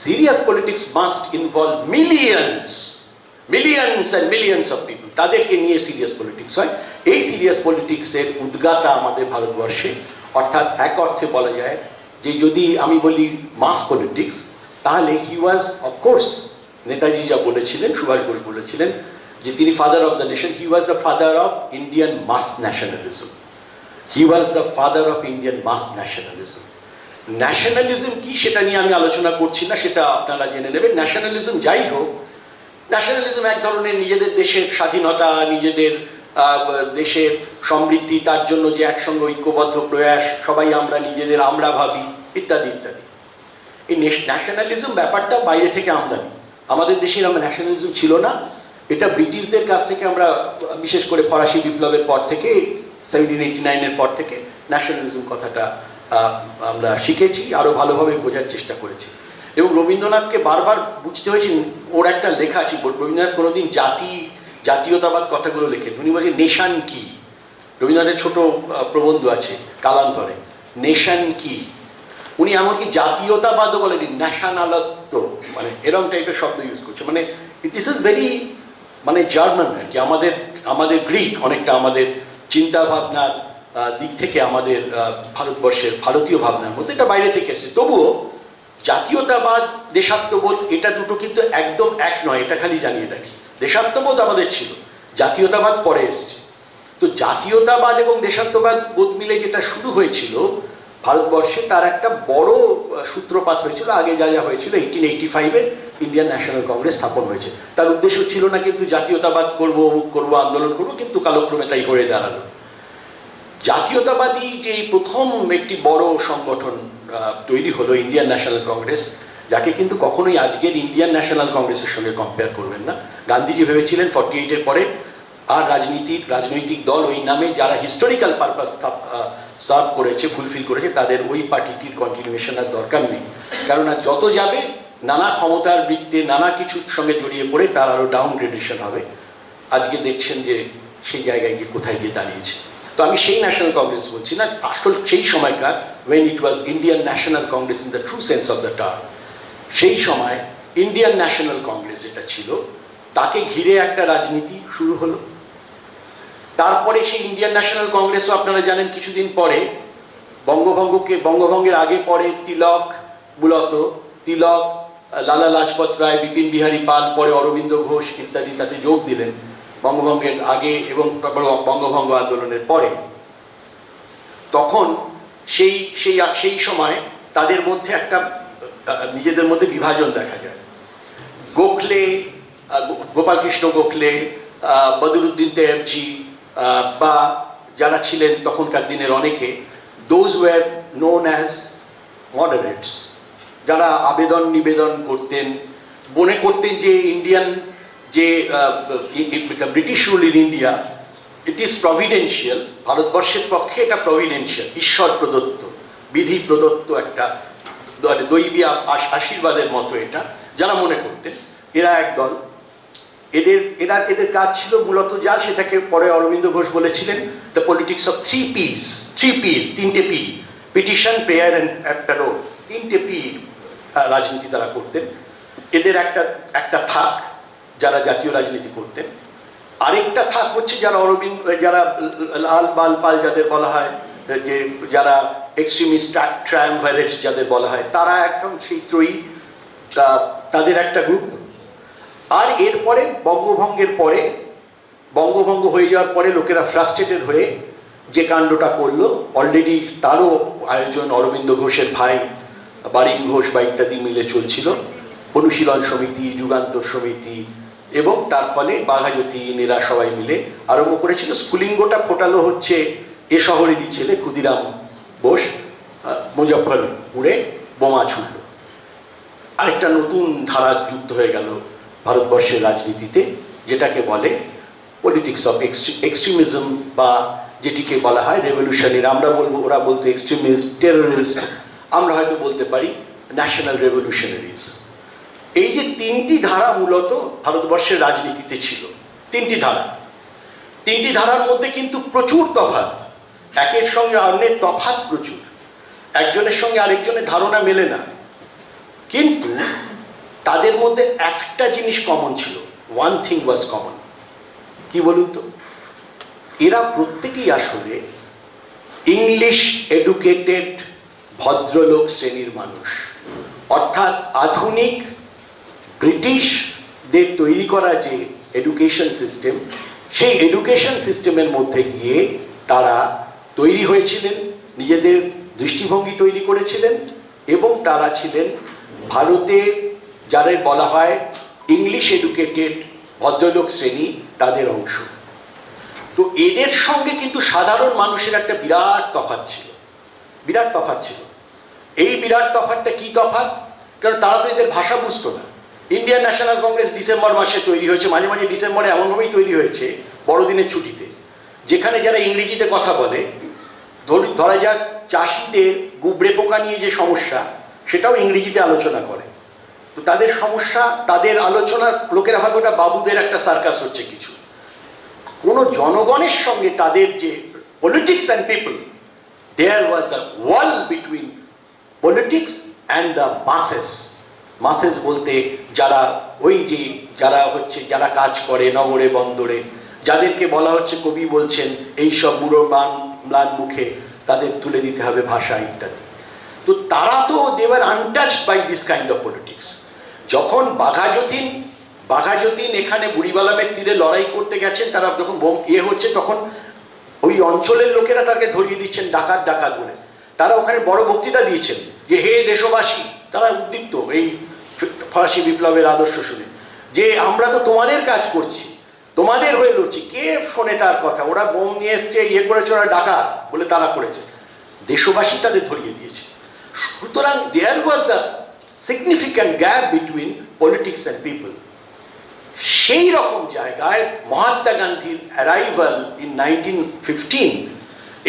serious politics must involve millions and millions of people, তাদেরকে নিয়ে সিরিয়াস পলিটিক্স হয়। এই সিরিয়াস পলিটিক্সের উদ্গাতা আমাদের ভারতবর্ষে, অর্থাৎ এক অর্থে বলা যায় যে, যদি আমি বলি মাস পলিটিক্স, তাহলে হি ওয়াজ অফকোর্স, নেতাজি যা বলেছিলেন, সুভাষ বোস বলেছিলেন যে তিনি father of the nation, he was the father of Indian mass nationalism. He was the father of Indian mass nationalism. Nationalism কি সেটা নিয়ে আমি আলোচনা করছি না, সেটা আপনারা জেনে নেবেন। ন্যাশনালিজম যাই হোক, ন্যাশনালিজম এক ধরনের নিজেদের দেশের স্বাধীনতা, নিজেদের দেশের সমৃদ্ধি, তার জন্য যে একসঙ্গে ঐক্যবদ্ধ প্রয়াস, সবাই আমরা নিজেদের আমরা ভাবি, ইত্যাদি ইত্যাদি। এই ন্যাশনালিজম ব্যাপারটা বাইরে থেকে আমদানি, আমাদের দেশে এরকম ন্যাশনালিজম ছিল না। এটা ব্রিটিশদের কাছ থেকে আমরা, বিশেষ করে ফরাসি বিপ্লবের পর থেকে, 1789-এর পর থেকে ন্যাশনালিজম কথাটা আমরা শিখেছি, আরো ভালোভাবে বোঝার চেষ্টা করেছি। এবং রবীন্দ্রনাথকে বারবার বুঝতে হয়েছে, ওর একটা লেখা আছে, রবীন্দ্রনাথ কোনোদিন জাতীয়তাবাদ কথাগুলো লেখেন। উনি বলছেন নেশান কি, রবীন্দ্রনাথের ছোট প্রবন্ধ আছে কালান্তরে, নেশান কি। উনি এমনকি জাতীয়তাবাদও বলেনি, ন্যাশনালত্ব, মানে এরকম টাইপের শব্দ ইউজ করছে। মানে ইট ইস ভেরি, মানে জার্মান আর কি, আমাদের গ্রিক অনেকটা, আমাদের চিন্তা ভাবনার দিক থেকে আমাদের ভারতবর্ষের ভারতীয় ভাবনার মধ্যে এটা বাইরে থেকে এসেছে। তবুও জাতীয়তাবাদ, দেশাত্মবোধ, এটা দুটো কিন্তু একদম এক নয়, এটা খালি জানিয়ে রাখি। দেশাত্মবোধ আমাদের ছিল, জাতীয়তাবাদ পরে এসছে। তো জাতীয়তাবাদ এবং দেশাত্মবাদ বোধ মিলে যেটা শুরু হয়েছিল ভারতবর্ষে, তার একটা বড় সূত্রপাত হয়েছিল আগে যা যা হয়েছিল। 1885-এ ইন্ডিয়ান ন্যাশনাল কংগ্রেস স্থাপন হয়েছে। তার উদ্দেশ্য ছিল না কিন্তু জাতীয়তাবাদ করবো, অমুক করবো, আন্দোলন করবো, কিন্তু কালক্রমে তাই হয়ে দাঁড়ালো। জাতীয়তাবাদী যে প্রথম একটি বড় সংগঠন তৈরি হলো ইন্ডিয়ান ন্যাশনাল কংগ্রেস, যাকে কিন্তু কখনোই আজকের ইন্ডিয়ান ন্যাশনাল কংগ্রেসের সঙ্গে কম্পেয়ার করবেন না। গান্ধীজি ভেবেছিলেন 48-এর পরে আর রাজনৈতিক দল ওই নামে যারা হিস্টোরিক্যাল পারপাস সার্ভ করেছে, ফুলফিল করেছে, তাদের ওই পার্টিটির কন্টিনিউশন আর দরকার নেই। কেননা যত যাবে নানা ক্ষমতার বৃত্তে, নানা কিছুর সঙ্গে জড়িয়ে পড়ে তার আরও ডাউনগ্রেডেশন হবে। আজকে দেখছেন যে সেই জায়গায় গিয়ে কোথায় গিয়ে দাঁড়িয়েছে। তো আমি সেই ন্যাশনাল কংগ্রেস বলছি না, আসল সেই সময়কার, when it was Indian National Congress in the true sense of the term, সেই সময় ইন্ডিয়ান ন্যাশনাল কংগ্রেস যেটা ছিল, তাকে ঘিরে একটা রাজনীতি শুরু হলো। তারপরে সেই ইন্ডিয়ান ন্যাশনাল কংগ্রেসও আপনারা জানেন কিছুদিন পরে বঙ্গভঙ্গের আগে পরে তিলক, মূলত তিলক, লালা লাজপত রায়, বিপিন বিহারী পাল, পরে অরবিন্দ ঘোষ ইত্যাদি তাতে যোগ দিলেন বঙ্গভঙ্গের আগে এবং বঙ্গভঙ্গ আন্দোলনের পরে। তখন সেই সময় তাদের মধ্যে একটা নিজেদের মধ্যে বিভাজন দেখা যায়। গোখলে, গোপালকৃষ্ণ গোখলে, বদরুদ্দিন তৈয়বজি বা যারা ছিলেন তখনকার দিনের অনেকে, those were known as moderates, যারা আবেদন নিবেদন করতেন, মনে করতেন যে ইন্ডিয়ান যে British rule in India, it is providential, ভারতবর্ষের পক্ষে এটা প্রভিডেন্সিয়াল, ঈশ্বর প্রদত্ত, বিধি প্রদত্ত একটা দৈবী আশীর্বাদের মতো এটা যারা মনে করতেন, এরা একদল। এদের কাজ ছিল মূলত যা, সেটাকে পরে অরবিন্দ ঘোষ বলেছিলেন the politics of three P's, তিনটে P, petition, prayer and parole, তিনটে পি রাজনীতি তারা করতেন। এদের একটা থাক যারা জাতীয় রাজনীতি করতেন, আরেকটা থাক হচ্ছে যারা লাল বাল পাল যাদের বলা হয়, যে যারা এক্সট্রিমিস্ট ট্রায়াম্ভারেটস যাদের বলা হয়, তারা একদম সেই ত্রয়ী, তাদের একটা গ্রুপ। আর এরপরে বঙ্গভঙ্গ হয়ে যাওয়ার পরে লোকেরা ফ্রাস্ট্রেটেড হয়ে যে কাণ্ডটা করলো, অলরেডি তারও আয়োজন অরবিন্দ ঘোষের ভাই বারিন ঘোষ বা ইত্যাদি মিলে চলছিল, অনুশীলন সমিতি, যুগান্তর সমিতি, এবং তার ফলে বাঘাযতীন, এরা সবাই মিলে আরম্ভ করেছিল। স্ফুলিঙ্গটা ফোটালো হচ্ছে এ শহরেরই ছেলে ক্ষুদিরাম বোস, মুজফ্ফরপুরে বোমা ছুড়ল। আরেকটা নতুন ধারা যুক্ত হয়ে গেল ভারতবর্ষের রাজনীতিতে, যেটাকে বলে পলিটিক্স অফ এক্সট্রিমিজম, বা যেটিকে বলা হয় রেভলিউশনারি। আমরা বলবো, ওরা বলতো এক্সট্রিমিস্ট, টেররিস্ট, আমরা হয়তো বলতে পারি ন্যাশনাল রেভলিউশনারিজ। এই যে তিনটি ধারা মূলত ভারতবর্ষের রাজনীতিতে ছিল, তিনটি ধারার মধ্যে কিন্তু প্রচুর তফাৎ, একের সঙ্গে অন্যের তফাৎ প্রচুর, একজনের সঙ্গে আরেকজনের ধারণা মেলে না। কিন্তু তাদের মধ্যে একটা জিনিস কমন ছিল, ওয়ান থিং ওয়াজ কমন। কি বলুন তো? এরা প্রত্যেকেই আসলে ইংলিশ এডুকেটেড ভদ্রলোক শ্রেণীর মানুষ। অর্থাৎ আধুনিক ব্রিটিশদের তৈরি করা যে এডুকেশন সিস্টেম, সেই এডুকেশন সিস্টেমের মধ্যে গিয়ে তারা তৈরি হয়েছিলেন, নিজেদের দৃষ্টিভঙ্গি তৈরি করেছিলেন, এবং তারা ছিলেন ভারতের যাদের বলা হয় ইংলিশ এডুকেটেড ভদ্রলোক শ্রেণী, তাদের অংশ। তো এদের সঙ্গে কিন্তু সাধারণ মানুষের একটা বিরাট তফাৎ ছিল, বিরাট তফাৎ ছিল। এই বিরাট তফাৎটা কি তফাৎ? কারণ তারা তো এদের ভাষা বুঝতো না। ইন্ডিয়ান ন্যাশনাল কংগ্রেস ডিসেম্বর মাসে তৈরি হয়েছে, মাঝে মাঝে ডিসেম্বরে এমনভাবেই তৈরি হয়েছে বড়দিনের ছুটিতে, যেখানে যারা ইংরেজিতে কথা বলে, ধরা যাক চাষিদের গুবড়ে পোকা নিয়ে যে সমস্যা, সেটাও ইংরেজিতে আলোচনা করে। তো তাদের সমস্যা, তাদের আলোচনা, লোকেরা ভাবে ওটা বাবুদের একটা সার্কাস হচ্ছে কিছু। কোনো জনগণের সঙ্গে তাদের যে politics and people, there was a wall between politics and the masses. Masses বলতে যারা ওই যে যারা কাজ করে নগরে বন্দরে, যাদেরকে বলা হচ্ছে, কবি বলছেন এইসব বুড়ো ম্লান মুখে তাদের তুলে দিতে হবে ভাষা ইত্যাদি। তো তারা তো they were untouched by this kind of politics. যখন বাঘাযতীন এখানে বুড়িবালামের তীরে লড়াই করতে গেছেন, তারা যখন হচ্ছে, তখন ওই অঞ্চলের লোকেরা তাকে ধরিয়ে দিচ্ছেন ডাকাত ডাকাত বলে। তারা ওখানে বড় বক্তৃতা দিয়েছেন যে হে দেশবাসী, তারা উদ্দীপ্ত এই ফরাসি বিপ্লবের আদর্শ শুনে, যে আমরা তো তোমাদের কাজ করছি, তোমাদের হয়ে লড়ছি। কে শোনে তার কথা? ওরা বোম নিয়ে এসছে, করেছে, ওরা ডাকাত বলে তারা করেছে। দেশবাসী তাদের ধরিয়ে দিয়েছে। সুতরাং there was a significant gap between politics and people. সেই রকম জায়গায় মহাত্মা গান্ধীর অ্যারাইভাল ইন 1915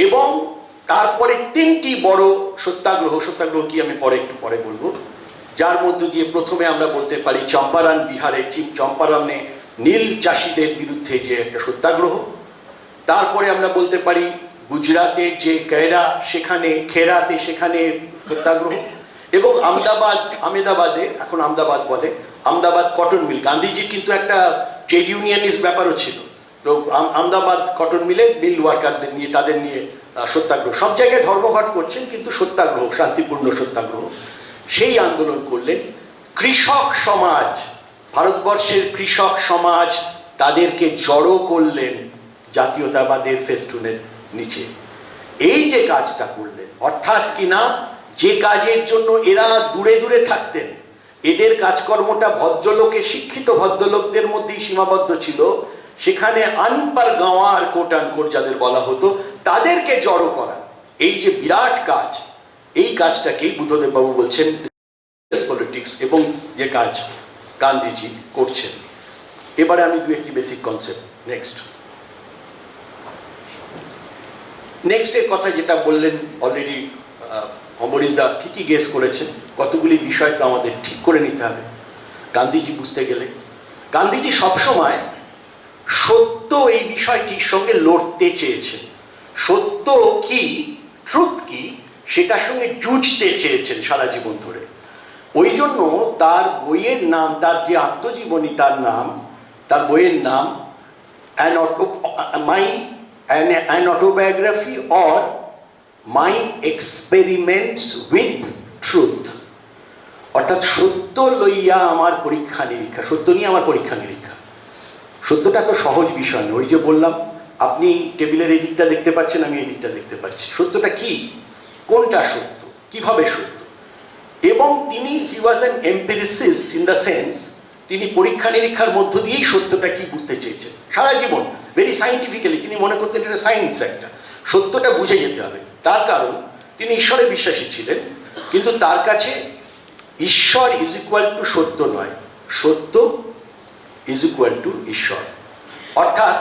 এবং তারপরে 3টি বড় সত্যাগ্রহ কি আমি একটু পরে বলবো, যার মধ্য দিয়ে প্রথমে আমরা বলতে পারি চম্পারণ বিহারে, চম্পারণে নীল চাষিদের বিরুদ্ধে যে একটা সত্যাগ্রহ। তারপরে আমরা বলতে পারি গুজরাটের যে খেরাতে সেখানে সত্যাগ্রহ, এবং আহমেদাবাদে, এখন আহমেদাবাদ বলে, আহমেদাবাদ কটন মিল। গান্ধীজির কিন্তু একটা ট্রেড ইউনিয়নিস্ট ব্যাপারও ছিল। তো আহমেদাবাদ কটন মিলে মিল ওয়ার্কারদের নিয়ে, তাদের নিয়ে সত্যাগ্রহ। সব জায়গায় ধর্মঘট করছেন, কিন্তু সত্যাগ্রহ, শান্তিপূর্ণ সত্যাগ্রহ। সেই আন্দোলন করলেন। কৃষক সমাজ, ভারতবর্ষের কৃষক সমাজ, তাদেরকে জড়ো করলেন জাতীয়তাবাদের ফেস্টুনের নিচে। এই যে কাজটা করলেন, অর্থাৎ কিনা যে কাজের জন্য এরা দূরে দূরে থাকতেন, এদের কাজকর্মটা ভদ্রলোকের, শিক্ষিত ভদ্রলোকদের মধ্যেই সীমাবদ্ধ ছিল, সেখানে আনপার গাঁওয়ার কোট আনকোট যাদের বলা হতো, তাদেরকে জড়ো করা, এই যে বিরাট কাজ, এই কাজটাকেই বুদ্ধদেব বাবু বলছেন পলিটিক্স, এবং যে কাজ গান্ধীজি করছেন। এবারে আমি একটি বেসিক কনসেপ্ট নেক্সটের কথা যেটা বললেন, অলরেডি অমরিশদা ঠিকই গেস করেছেন। কতগুলি বিষয় তো আমাদের ঠিক করে নিতে হবে গান্ধীজি বুঝতে গেলে। গান্ধীজি সবসময় সত্য এই বিষয়টির সঙ্গে লড়তে চেয়েছেন। সত্য কি, ট্রুথ কি, সেটার সঙ্গে জুঝতে চেয়েছেন সারা জীবন ধরে। ওই জন্য তার বইয়ের নাম, তার যে আত্মজীবনী, তার বইয়ের নাম an autobiography or my experiments with truth, অর্থাৎ সত্য লইয়া আমার পরীক্ষা নিরীক্ষা, সত্য নিয়ে আমার পরীক্ষা নিরীক্ষা। সত্যটা তো সহজ বিষয় নয়। ওই যে বললাম, আপনি টেবিলের এই দিকটা দেখতে পাচ্ছেন, আমি এই দিকটা দেখতে পাচ্ছি। সত্যটা কি, কোনটা সত্য, কিভাবে সত্য? এবং তিনি he was an empiricist in the sense, তিনি পরীক্ষা নিরীক্ষার মধ্য দিয়েই সত্যটা কি বুঝতে চেয়েছেন সারা জীবন, ভেরি সাইন্টিফিক্যালি। তিনি মনে করতেন এটা সায়েন্স, একটা সত্যটা বুঝে যেতে হবে। তার কারণ তিনি ঈশ্বরে বিশ্বাসী ছিলেন, কিন্তু তার কাছে ঈশ্বর ইজ ইকুয়াল টু সত্য নয়, সত্য ইজ ইকুয়াল টু ঈশ্বর। অর্থাৎ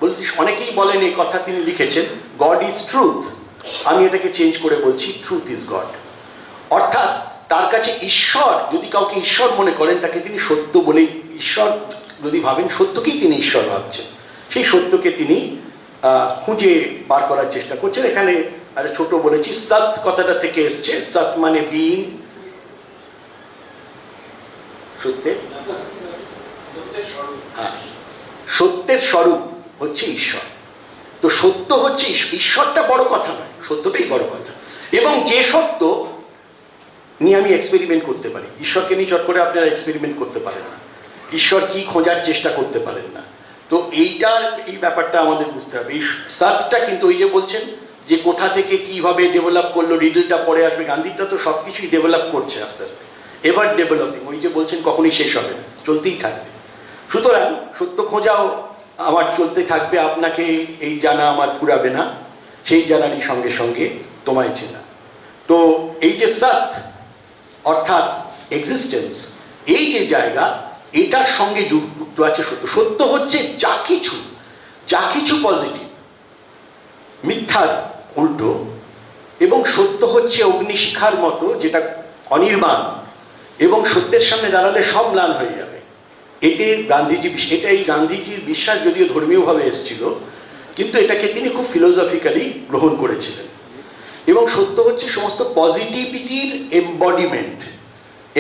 বলছি, অনেকেই বলেন এই কথা, তিনি লিখেছেন গড ইজ ট্রুথ, আমি এটাকে চেঞ্জ করে বলছি ট্রুথ ইজ গড। অর্থাৎ তার কাছে ঈশ্বর, যদি কাউকে ঈশ্বর মনে করেন, তাকে তিনি সত্য বলেই, ঈশ্বর যদি ভাবেন, সত্যকেই তিনি ঈশ্বর ভাবছেন। সেই সত্যকে তিনি খুঁজে বার করার চেষ্টা করছেন। এখানে আরে ছোট বলেছি, সৎ কথাটা থেকে এসছে। সৎ মানে বিং, সত্যের স্বরূপ হচ্ছে ঈশ্বর। তো সত্য হচ্ছে, ঈশ্বরটা বড় কথা নয়, সত্যটাই বড় কথা। এবং যে সত্য নিয়ে আমি এক্সপেরিমেন্ট করতে পারি। ঈশ্বরকে নিয়ে চট করে আপনারা এক্সপেরিমেন্ট করতে পারেন না, ঈশ্বর কি খোঁজার চেষ্টা করতে পারেন না। তো এই ব্যাপারটা আমাদের বুঝতে হবে। এই সাতটা কিন্তু ওই যে বলছেন যে কোথা থেকে কিভাবে ডেভেলপ করলো, রিডলটা পরে আসবে, গান্ধীটা তো সব কিছুই ডেভেলপ করছে আস্তে আস্তে, এভার ডেভেলপিং, ওই যে বলছেন কখনই শেষ হবে না, চলতেই থাকবে। সুতরাং সত্য খোঁজাও আমার চলতে থাকবে, আপনাকে এই জানা আমার পুরাবে না, সেই জানারই সঙ্গে সঙ্গে তোমায় চেনা। তো এই যে সৎ অর্থাৎ এক্সিস্টেন্স, এই যে জায়গা, এটার সঙ্গে যুক্ত আছে সত্য। সত্য হচ্ছে যা কিছু পজিটিভ, মিথ্যার উল্টো, এবং সত্য হচ্ছে অগ্নিশিখার মতো যেটা অনির্বাণ, এবং সত্যের সামনে দাঁড়ালে সব ম্লান হয়ে যাবে। এটাই গান্ধীজির বিশ্বাস, যদিও ধর্মীয়ভাবে এসেছিল, কিন্তু এটাকে তিনি খুব ফিলোসফিক্যালি গ্রহণ করেছিলেন। এবং সত্য হচ্ছে সমস্ত পজিটিভিটির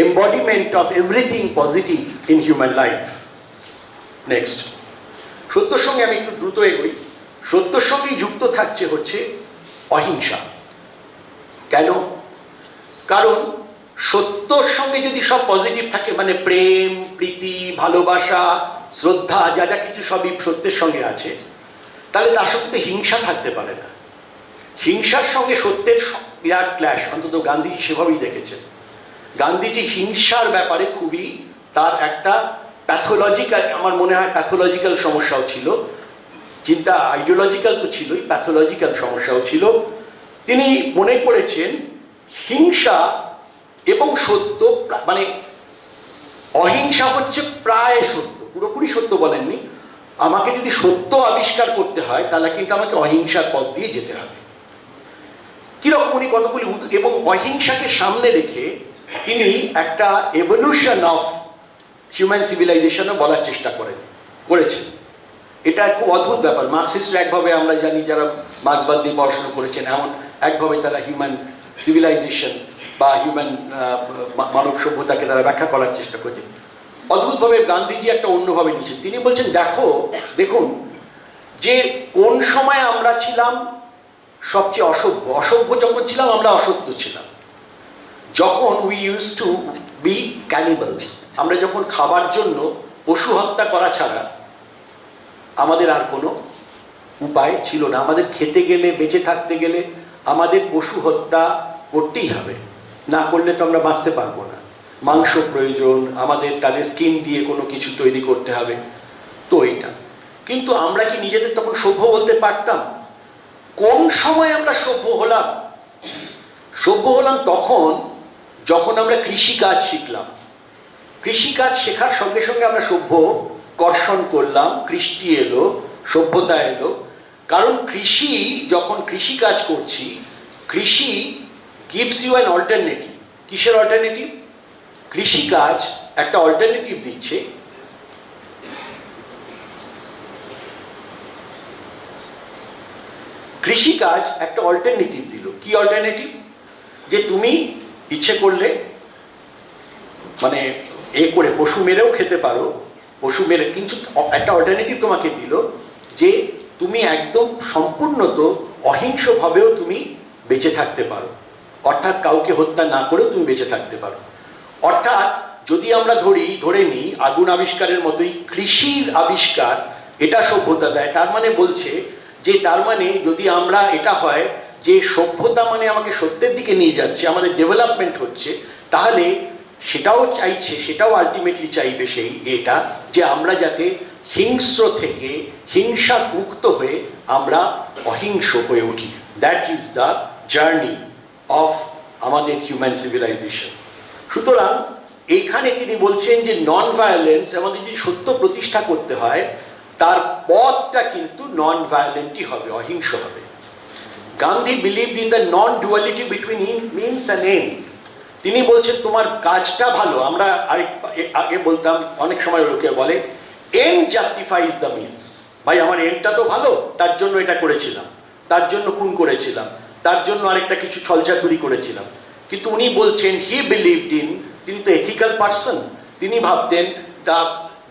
embodiment of everything positive in human life. Next, সত্যর সঙ্গে আমি একটু দ্রুত এগোই। সত্যর সঙ্গেই যুক্ত থাকছে হচ্ছে অহিংসা। কেন? কারণ সত্যর সঙ্গে যদি সব পজিটিভ থাকে, মানে প্রেম, প্রীতি, ভালোবাসা, শ্রদ্ধা, যা যা কিছু সবই সত্যের সঙ্গে আছে, তাহলে তার সঙ্গে হিংসা থাকতে পারে না। হিংসার সঙ্গে সত্যের বিরাট ক্ল্যাশ, অন্তত গান্ধীজি সেভাবেই দেখেছেন। গান্ধীজি হিংসার ব্যাপারে খুবই, তার একটা প্যাথোলজিক্যাল, আমার মনে হয় প্যাথোলজিক্যাল সমস্যাও ছিল, চিন্তা আইডিওলজিক্যাল তো ছিলই, প্যাথোলজিক্যাল সমস্যাও ছিল। তিনি মনে করেছেন হিংসা এবং সত্য, মানে অহিংসা হচ্ছে প্রায় সত্য, পুরোপুরি সত্য বলেননি, আমাকে যদি সত্য আবিষ্কার করতে হয় তাহলে কিন্তু আমাকে অহিংসার পথ দিয়ে যেতে হবে। কিরকম উনি কতগুলি, এবং অহিংসাকে সামনে রেখে তিনি একটা এভলিউশন অফ হিউম্যান সিভিলাইজেশনও বলার চেষ্টা করেছেন। এটা খুব অদ্ভুত ব্যাপার। মার্কসিস্টরা একভাবে, আমরা জানি যারা মার্ক্সবাদ দিয়ে পড়াশোনা করেছেন, এমন একভাবে তারা হিউম্যান সিভিলাইজেশন বা হিউম্যান মানব সভ্যতাকে তারা ব্যাখ্যা করার চেষ্টা করেছেন। অদ্ভুতভাবে গান্ধীজি একটা অন্যভাবে নিয়েছেন। তিনি বলছেন দেখুন যে কোন সময় আমরা ছিলাম সবচেয়ে অসভ্য যখন ছিলাম, আমরা অসত্য ছিলাম। যখন উই ইউজ টু বি ক্যানিবালস, আমরা যখন খাবার জন্য পশু হত্যা করা ছাড়া আমাদের আর কোনো উপায় ছিল না। আমাদের খেতে গেলে, বেঁচে থাকতে গেলে আমাদের পশু হত্যা করতেই হবে, না করলে তো আমরা বাঁচতে পারবো না। মাংস প্রয়োজন, আমাদের তাদের স্কিন দিয়ে কোনো কিছু তৈরি করতে হবে। তো এইটা কিন্তু আমরা কি নিজেদের তখন সভ্য বলতে পারতাম? কোন সময় আমরা সভ্য হলাম? তখন যখন আমরা কৃষিকাজ শিখলাম। কৃষিকাজ শেখার সঙ্গে সঙ্গে আমরা সভ্য কর্ষণ করলাম, কৃষ্টি এলো, সভ্যতা এলো। কারণ যখন কৃষিকাজ করছি, কৃষি গিভস ইউ অ্যান অল্টারনেটিভ। কিসের অল্টারনেটিভ? কৃষিকাজ একটা অল্টারনেটিভ দিচ্ছে। কৃষিকাজ একটা অল্টারনেটিভ দিল। কি অল্টারনেটিভ? যে তুমি ইচ্ছে করলে মানে করে পশু মেরেও খেতে পারো, পশু মেরে, কিন্তু একটা অল্টারনেটিভ তোমাকে দিল যে তুমি একদম সম্পূর্ণত অহিংসভাবেও তুমি বেঁচে থাকতে পারো, অর্থাৎ কাউকে হত্যা না করেও তুমি বেঁচে থাকতে পারো। অর্থাৎ যদি আমরা ধরে নিই আগুন আবিষ্কারের মতোই কৃষির আবিষ্কার এটা সভ্যতা দেয়, তার মানে বলছে যে, তার মানে যদি আমরা, এটা হয় যে সভ্যতা মানে আমাকে সত্যের দিকে নিয়ে যাচ্ছে, আমাদের ডেভেলপমেন্ট হচ্ছে, তাহলে সেটাও আলটিমেটলি চাইবে এটা যে আমরা যাতে হিংস্র থেকে, হিংসা মুক্ত হয়ে আমরা অহিংস হয়ে উঠি। That is the journey of আমাদের হিউম্যান সিভিলাইজেশন। সুতরাং এইখানে তিনি বলছেন যে নন ভায়োলেন্স, আমাদের যদি সত্য প্রতিষ্ঠা করতে হয়, তার পথটা কিন্তু নন ভায়োলেন্টই হবে, অহিংস হবে। Gandhi believed in the non duality between means and end. তিনি বলছেন তোমার কাজটা ভালো, আমরা আগে বলতাম, অনেক সময় লোকে বলে এন্ড জাস্টিফাইজ দ্য মিনস। ভাই আমার এন্ডটা তো ভালো, তার জন্য এটা করেছিলাম, তার জন্য খুন করেছিলাম, তার জন্য আরেকটা কিছু ছলচাতুরি করেছিলাম। কিন্তু উনি বলছেন হি বিলিভড ইন, তিনি তো এথিক্যাল পার্সন, তিনি ভাবতেন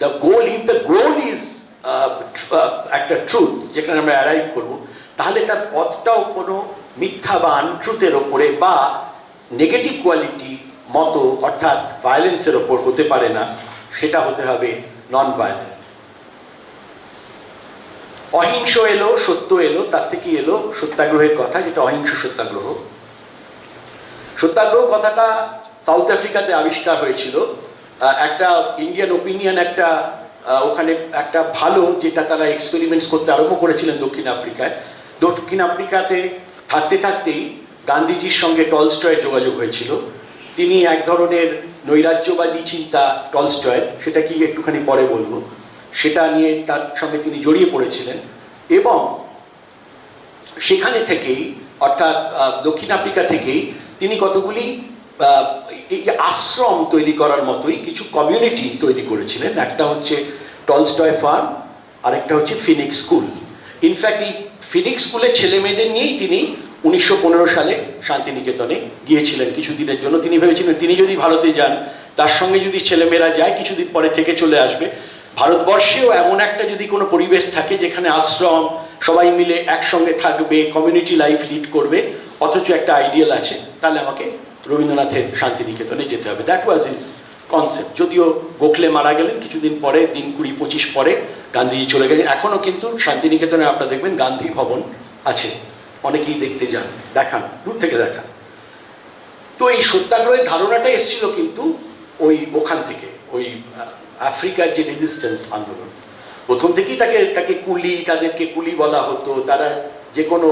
the goal, if the goal is একটা ট্রুথ যেখানে আমরা অ্যারাইভ করবো, তাহলে তার পথটাও কোনো মিথ্যা বা আনট্রুথের ওপরে বা নেগেটিভ কোয়ালিটি মতো অর্থাৎ ভায়োলেন্সের ওপর হতে পারে না, সেটা হতে হবে নন ভায়োলেন্ট। অহিংস এলো, সত্য এলো, তার থেকে এলো সত্যাগ্রহের কথা, যেটা অহিংস সত্যাগ্রহ। সত্যাগ্রহ কথাটা সাউথ আফ্রিকাতে আবিষ্কার হয়েছিল। একটা ইন্ডিয়ান ওপিনিয়ন, একটা ওখানে একটা ভালো, যেটা তারা এক্সপেরিমেন্টস করতে আরম্ভ করেছিলেন দক্ষিণ আফ্রিকায়। দক্ষিণ আফ্রিকাতে থাকতে থাকতেই গান্ধীজির সঙ্গে টলস্টয়ের যোগাযোগ হয়েছিল। তিনি এক ধরনের নৈরাজ্যবাদী চিন্তা টলস্টয়ের, সেটা কি একটুখানি পরে বলবো, সেটা নিয়ে তার সঙ্গে তিনি জড়িয়ে পড়েছিলেন। এবং সেখানে থেকেই, অর্থাৎ দক্ষিণ আফ্রিকা থেকেই তিনি কতগুলি আশ্রম তৈরি করার মতোই কিছু কমিউনিটি তৈরি করেছিলেন। একটা হচ্ছে টলস্টয় ফার্ম, আরেকটা হচ্ছে ফিনিক্স স্কুল। ইনফ্যাক্ট এই ফিনিক্স স্কুলের ছেলে মেয়েদের নিয়েই তিনি 1915 সালে শান্তিনিকেতনে গিয়েছিলেন কিছুদিনের জন্য। তিনি ভেবেছিলেন তিনি যদি ভারতে যান, তার সঙ্গে যদি ছেলেমেয়েরা যায়, কিছুদিন পরে থেকে চলে আসবে। ভারতবর্ষেও এমন একটা যদি কোনো পরিবেশ থাকে যেখানে আশ্রম, সবাই মিলে একসঙ্গে থাকবে, কমিউনিটি লাইফ লিড করবে, অথচ একটা আইডিয়াল আছে, তাহলে আমাকে রবীন্দ্রনাথের শান্তিনিকেতনে যেতে হবে। That was his concept. যদিও গোখলে মারা গেলেন কিছুদিন পরে, দিন 20-25 পরে গান্ধীজি চলে গেলেন। এখনও কিন্তু শান্তিনিকেতনে আপনারা দেখবেন গান্ধী ভবন আছে, অনেকেই দেখতে যান, দেখান, দূর থেকে দেখান। তো এই সত্যাগ্রহের ধারণাটা এসেছিল কিন্তু ওখান থেকে, ওই আফ্রিকার যে রেজিস্ট্যান্স আন্দোলন। প্রথম থেকেই তাকে কুলি, তাদেরকে কুলি বলা হতো। তারা যে কোনো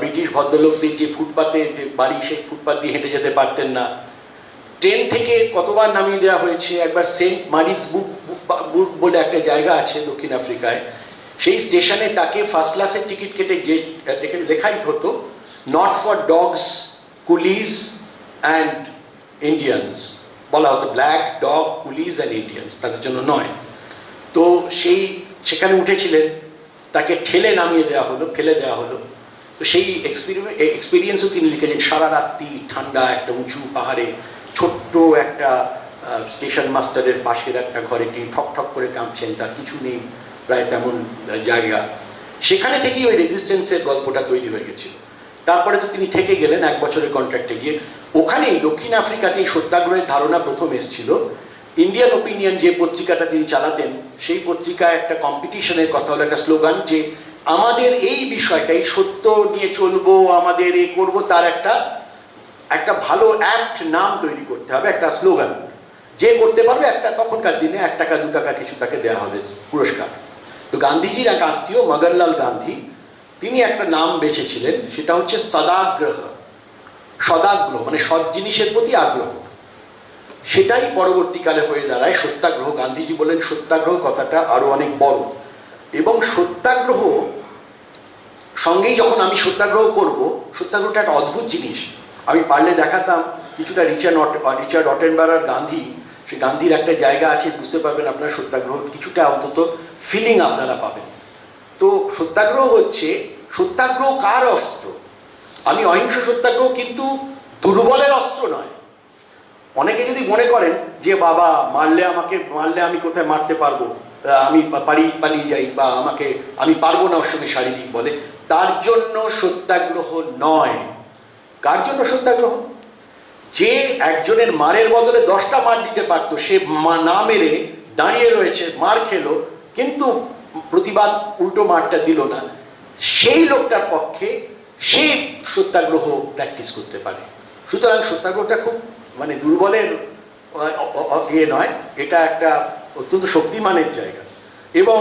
ব্রিটিশ ভদ্রলোকদের যে ফুটপাতে বাড়ি, সেই ফুটপাত দিয়ে হেঁটে যেতে পারতেন না। ট্রেন থেকে কতবার নামিয়ে দেওয়া হয়েছে। একবার সেন্ট মারিস বুক বলে একটা জায়গা আছে দক্ষিণ আফ্রিকায়, সেই স্টেশনে তাকে ফার্স্ট ক্লাসের টিকিট কেটে লেখাই হতো, not for dogs, Coolidge and Indians বলা হতো, black dog, Coolidge and Indians, তাদের জন্য নয়। তো সেখানে উঠেছিলেন, তাকে ঠেলে নামিয়ে দেওয়া হলো, ফেলে দেওয়া হলো। তো সেই এক্সপিরিয়েন্সও তিনি লিখেছেন। সারা রাত্রি ঠান্ডা একটা উঁচু পাহাড়ে, ছোট্ট একটা স্টেশন মাস্টারের পাশের একটা ঘরে তিনি ঠক ঠক করে কাঁপছেন, তার কিছু নেই, প্রায় তেমন জায়গা। সেখানে থেকেই ওই রেজিস্ট্যান্সের গল্পটা তৈরি হয়ে গেছিল। তারপরে তো তিনি থেকে গেলেন 1 বছরের কন্ট্রাক্টে গিয়ে। ওখানেই দক্ষিণ আফ্রিকাতেই সত্যাগ্রহের ধারণা প্রথম এসেছিল। ইন্ডিয়ান ওপিনিয়ন যে পত্রিকাটা তিনি চালাতেন, সেই পত্রিকায় একটা কম্পিটিশনের কথা হলো, একটা স্লোগান, যে আমাদের এই বিষয়টা, এই সত্য নিয়ে চলবো, আমাদের এই করবো, তার একটা ভালো অ্যাপ্ট নাম তৈরি করতে হবে, একটা স্লোগান। যে করতে পারবে একটা, তখনকার দিনে 1 টাকা 2 টাকা কিছু তাকে দেওয়া হবে পুরস্কার। তো গান্ধীজির এক আত্মীয় মগনলাল গান্ধী, তিনি একটা নাম বেছেছিলেন, সেটা হচ্ছে সদাগ্রহ। সদাগ্রহ মানে সৎ জিনিসের প্রতি আগ্রহ। সেটাই পরবর্তীকালে হয়ে দাঁড়ায় সত্যাগ্রহ। গান্ধীজি বলেন সত্যাগ্রহ কথাটা আরো অনেক বড়। এবং সত্যাগ্রহ সঙ্গেই যখন আমি সত্যাগ্রহ করব, সত্যাগ্রহটা একটা অদ্ভুত জিনিস। আমি পারলে দেখাতাম কিছুটা রিচার্ড অটেনবারার গান্ধী, সেই গান্ধীর একটা জায়গা আছে, বুঝতে পারবেন আপনার সত্যাগ্রহ কিছুটা অন্তত ফিলিং আপনারা পাবেন। তো সত্যাগ্রহ হচ্ছে, সত্যাগ্রহ কার অস্ত্র? আমি অহিংস সত্যাগ্রহ কিন্তু দুর্বলের অস্ত্র নয়। অনেকে যদি মনে করেন যে বাবা মারলে আমি কোথায় মারতে পারবো, আমি পালিয়ে যাই, বা আমি পারবো না ওর সঙ্গে শারীরিক বলে, তার জন্য সত্যাগ্রহ নয়। কার জন্য সত্যাগ্রহ? যে একজনের মারের বদলে 10টা মার দিতে পারতো, সে না মেরে দাঁড়িয়ে রয়েছে, মার খেলো, কিন্তু প্রতিবাদ উল্টো মারটা দিল না, সেই লোকটার পক্ষে সেই সত্যাগ্রহ প্র্যাকটিস করতে পারে। সুতরাং সত্যাগ্রহটা খুব মানে দুর্বলের নয়, এটা একটা অত্যন্ত শক্তিমানের জায়গা। এবং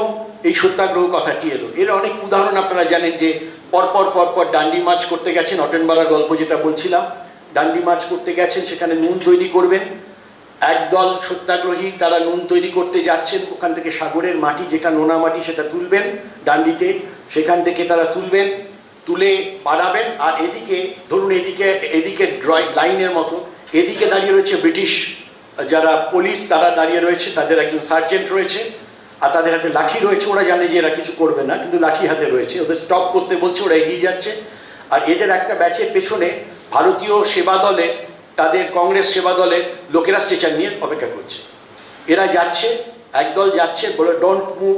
এই সত্যাগ্রহ কথাটি এলো, এর অনেক উদাহরণ আপনারা জানেন, যে পরপর ডান্ডি মার্চ করতে গেছেন, অটেনবারার গল্প যেটা বলছিলাম, ডান্ডি মার্চ করতে গেছেন, সেখানে নুন তৈরি করবেন। একদল সত্যাগ্রহী তারা নুন তৈরি করতে যাচ্ছেন, ওখান থেকে সাগরের মাটি, যেটা নোনা মাটি, সেটা তুলবেন ডান্ডিতে, সেখান থেকে তারা তুলে বানাবেন। আর এদিকে ধরুন, এদিকে লাইনের মতো, এদিকে দাঁড়িয়ে রয়েছে ব্রিটিশ যারা পুলিশ, তারা দাঁড়িয়ে রয়েছে, তাদের একজন সার্জেন্ট রয়েছে, আর তাদের হাতে লাঠি রয়েছে। ওরা জানে যে এরা কিছু করবে না, কিন্তু লাঠি হাতে রয়েছে, ওদের স্টপ করতে বলছে, ওরা এগিয়ে যাচ্ছে। আর এদের একটা ব্যাচের পেছনে ভারতীয় সেবা দলে, তাদের কংগ্রেস সেবা দলের লোকেরা স্ট্রেচার নিয়ে অপেক্ষা করছে। এরা যাচ্ছে, একদল যাচ্ছে, বলে don't move,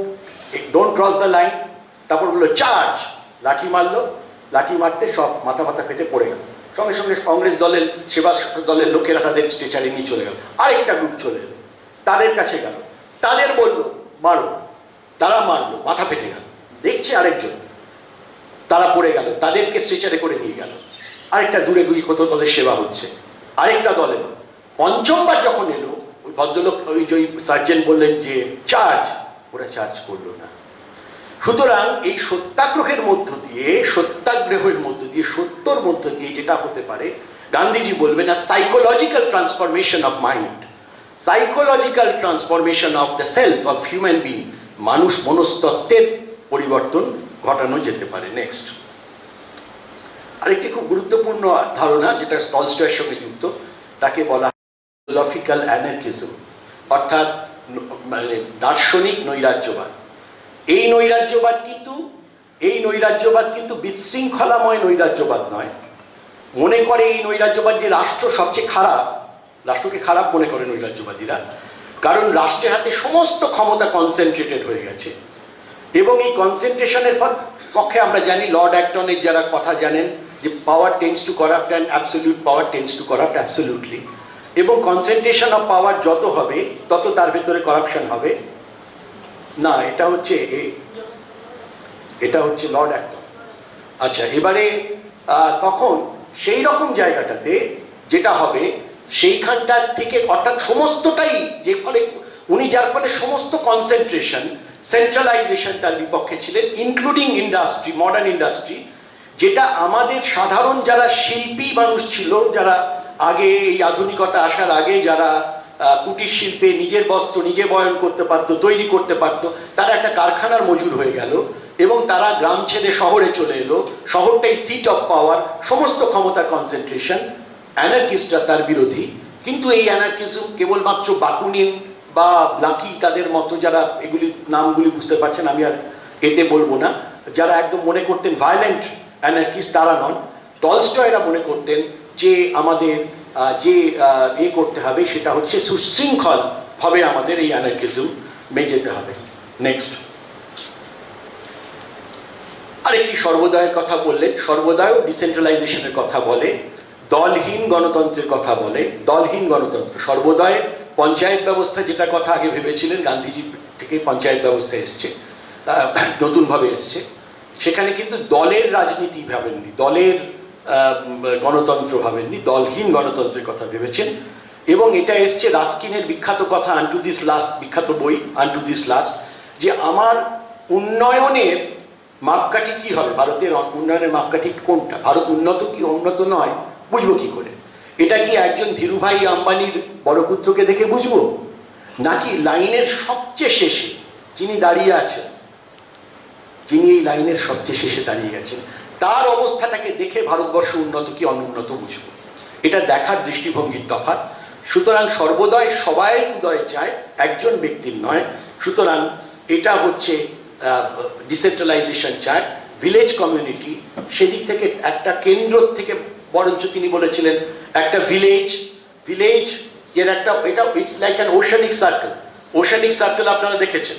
don't cross the line, তারপর বললো চার্জ, লাঠি মারলো, লাঠি মারতে সব মাথা ফেটে পড়ে গেল। সঙ্গে সঙ্গে কংগ্রেস দলের সেবা দলের লোকেরা তাদের স্ট্রেচারে নিয়ে চলে গেল। আরেকটা গ্রুপ চলে এলো, তাদের কাছে গেল, তাদের বলল মারো, তারা মারলো, মাথা ফেটে গেল। দেখছে আরেকজন, তারা পড়ে গেল, তাদেরকে স্ট্রেচারে করে নিয়ে গেল। আরেকটা দূরে গুলি কোথাও তাদের সেবা হচ্ছে, আরেকটা দল এলো। পঞ্চমবার যখন এলো, ওই ভদ্রলোক ওই যে সার্জেন্ট বললেন যে চার্জ, ওরা চার্জ করলো না। সুতরাং এই সত্যাগ্রহের মধ্য দিয়ে, সত্যর মধ্য দিয়ে যেটা হতে পারে, গান্ধীজি বলবেন a psychological transformation of mind, psychological transformation of the self of human being, মানুষ মনস্তত্ত্বের পরিবর্তন ঘটানো যেতে পারে। নেক্সট, আরেকটি খুব গুরুত্বপূর্ণ ধারণা যেটা টলস্টয়ের সঙ্গে যুক্ত, তাকে বলা ফিলোসফিক্যাল অ্যানার্কিজম, অর্থাৎ মানে দার্শনিক নৈরাজ্যবাদ। এই নৈরাজ্যবাদ কিন্তু বিশৃঙ্খলাময় নৈরাজ্যবাদ নয়। মনে করে এই নৈরাজ্যবাদ যে রাষ্ট্র সবচেয়ে খারাপ, রাষ্ট্রকে খারাপ মনে করে নৈরাজ্যবাদীরা, কারণ রাষ্ট্রের হাতে সমস্ত ক্ষমতা কনসেন্ট্রেটেড হয়ে গেছে। এবং এই কনসেন্ট্রেশনের পক্ষে আমরা জানি, লর্ড অ্যাক্টনের যারা কথা জানেন, যে power tends to corrupt and absolute power tends to corrupt absolutely. এবং কনসেন্ট্রেশন অফ পাওয়ার যত হবে তত তার ভেতরে করাপশন হবে না। এটা হচ্ছে লর্ড অ্যাক্টন। আচ্ছা, এবারে তখন সেই রকম জায়গাটাতে যেটা হবে, সেইখানটার থেকে অর্থাৎ সমস্তটাই, যে ফলে উনি যার ফলে সমস্ত কনসেন্ট্রেশন, সেন্ট্রালাইজেশন তার বিপক্ষে ছিলেন, ইনক্লুডিং ইন্ডাস্ট্রি, মডার্ন ইন্ডাস্ট্রি, যেটা আমাদের সাধারণ যারা শিল্পী মানুষ ছিল, যারা আগে এই আধুনিকতা আসার আগে যারা কুটির শিল্পে নিজের বস্ত্র নিজে বয়ন করতে পারতো, তৈরি করতে পারতো, তারা একটা কারখানার মজুর হয়ে গেল এবং তারা গ্রাম ছেড়ে শহরে চলে এলো। শহরটাই সিট অফ পাওয়ার, সমস্ত ক্ষমতার কনসেন্ট্রেশন। অ্যানার্কিস্টরা তার বিরোধী, কিন্তু এই অ্যানার্কিজম কেবলমাত্র বাকুনিন বা ব্লাকি তাদের মতো যারা, এগুলি নামগুলি বুঝতে পারছেন, আমি আর এতে বলবো না, যারা একদম মনে করতেন ভায়োলেন্ট অ্যানার্কিস্ট, তারা নন। টলস্টয়রা মনে করতেন যে আমাদের যে করতে হবে সেটা হচ্ছে সুশৃঙ্খল ভাবে আমাদের এই অ্যানার্কিজম যেতে হবে। নেক্সট, আরেকটি সর্বোদয়ের কথা বললেন। সর্বোদয়ও ডিসেন্ট্রালাইজেশনের কথা বলে, দলহীন গণতন্ত্রের কথা বলে। দলহীন গণতন্ত্র, সর্বোদয় পঞ্চায়েত ব্যবস্থা, যেটা কথা আগে ভেবেছিলেন, গান্ধীজি থেকে পঞ্চায়েত ব্যবস্থা এসছে, নতুনভাবে এসছে। সেখানে কিন্তু দলের রাজনীতি ভাবেননি, দলের গণতন্ত্র ভাবেননি, দলহীন গণতন্ত্রের কথা ভেবেছেন। এবং এটা এসছে রাস্কিনের বিখ্যাত কথা, আনটু দিস লাস্ট, বিখ্যাত বই আনটু দিস লাস্ট, যে আমার উন্নয়নের মাপকাঠি কি হবে, ভারতের উন্নয়নের মাপকাঠি কোনটা, ভারত উন্নত কি উন্নত নয় বুঝবো কি করে? এটা কি একজন ধীরুভাই আম্বানির বড় পুত্রকে দেখে বুঝবো, নাকি লাইনের সবচেয়ে শেষে যিনি দাঁড়িয়ে আছেন, যিনি এই লাইনের সবচেয়ে শেষে দাঁড়িয়ে গেছেন, তার অবস্থাটাকে দেখে ভারতবর্ষ উন্নত কি অনুন্নত বুঝবো? এটা দেখার দৃষ্টিভঙ্গির তফাৎ। সুতরাং সর্বদয় সবাই উদয় চায়, একজন ব্যক্তির নয়। সুতরাং এটা হচ্ছে ডিসেন্ট্রালাইজেশন চায়, ভিলেজ কমিউনিটি, সেদিক থেকে একটা কেন্দ্র থেকে, বরঞ্চ তিনি বলেছিলেন একটা ভিলেজ এর একটা, এটা it's like an oceanic circle. Oceanic circle আপনারা দেখেছেন,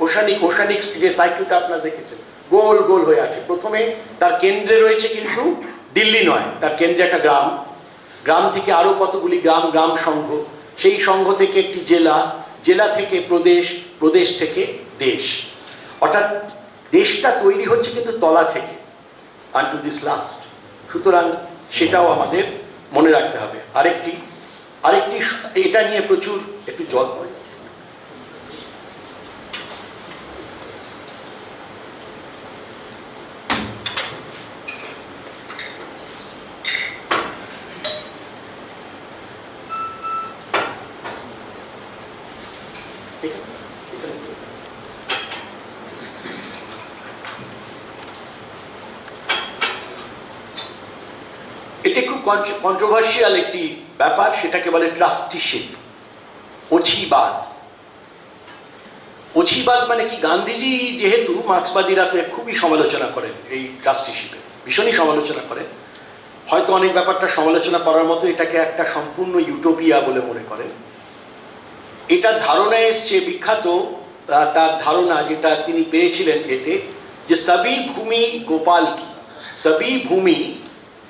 ওশানিক যে সাইকেলটা আপনারা দেখেছেন, গোল গোল হয়ে আছে। প্রথমে তার কেন্দ্রে রয়েছে কিন্তু দিল্লি নয়, তার কেন্দ্রে একটা গ্রাম, গ্রাম থেকে আরো কতগুলি গ্রাম, গ্রাম সংঘ, সেই সংঘ থেকে একটি জেলা, জেলা থেকে প্রদেশ, প্রদেশ থেকে দেশ। অর্থাৎ দেশটা তৈরি হচ্ছে কিন্তু তলা থেকে, আনটু দিস লাস্ট। সুতরাং সেটাও আমাদের মনে রাখতে হবে। আরেকটি এটা নিয়ে প্রচুর, একটু জল পড়ে, এটা খুব কন্ট্রোভার্সিয়াল একটি ব্যাপার, সেটাকে বলে ট্রাস্টিশিপ, অছিবাদ। অছিবাদ মানে কি? গান্ধীজি যেহেতু, মার্ক্সবাদীরা খুবই সমালোচনা করেন এই ট্রাস্টিশিপের, ভীষণই সমালোচনা করেন। হয়তো অনেক ব্যাপারটা সমালোচনা করার মতো, এটাকে একটা সম্পূর্ণ ইউটোপিয়া বলে মনে করেন। এটা ধারণা এসছে, বিখ্যাত তার ধারণা যেটা তিনি পেয়েছিলেন এতে, যে সবই ভূমি গোপাল কি, সবই ভূমি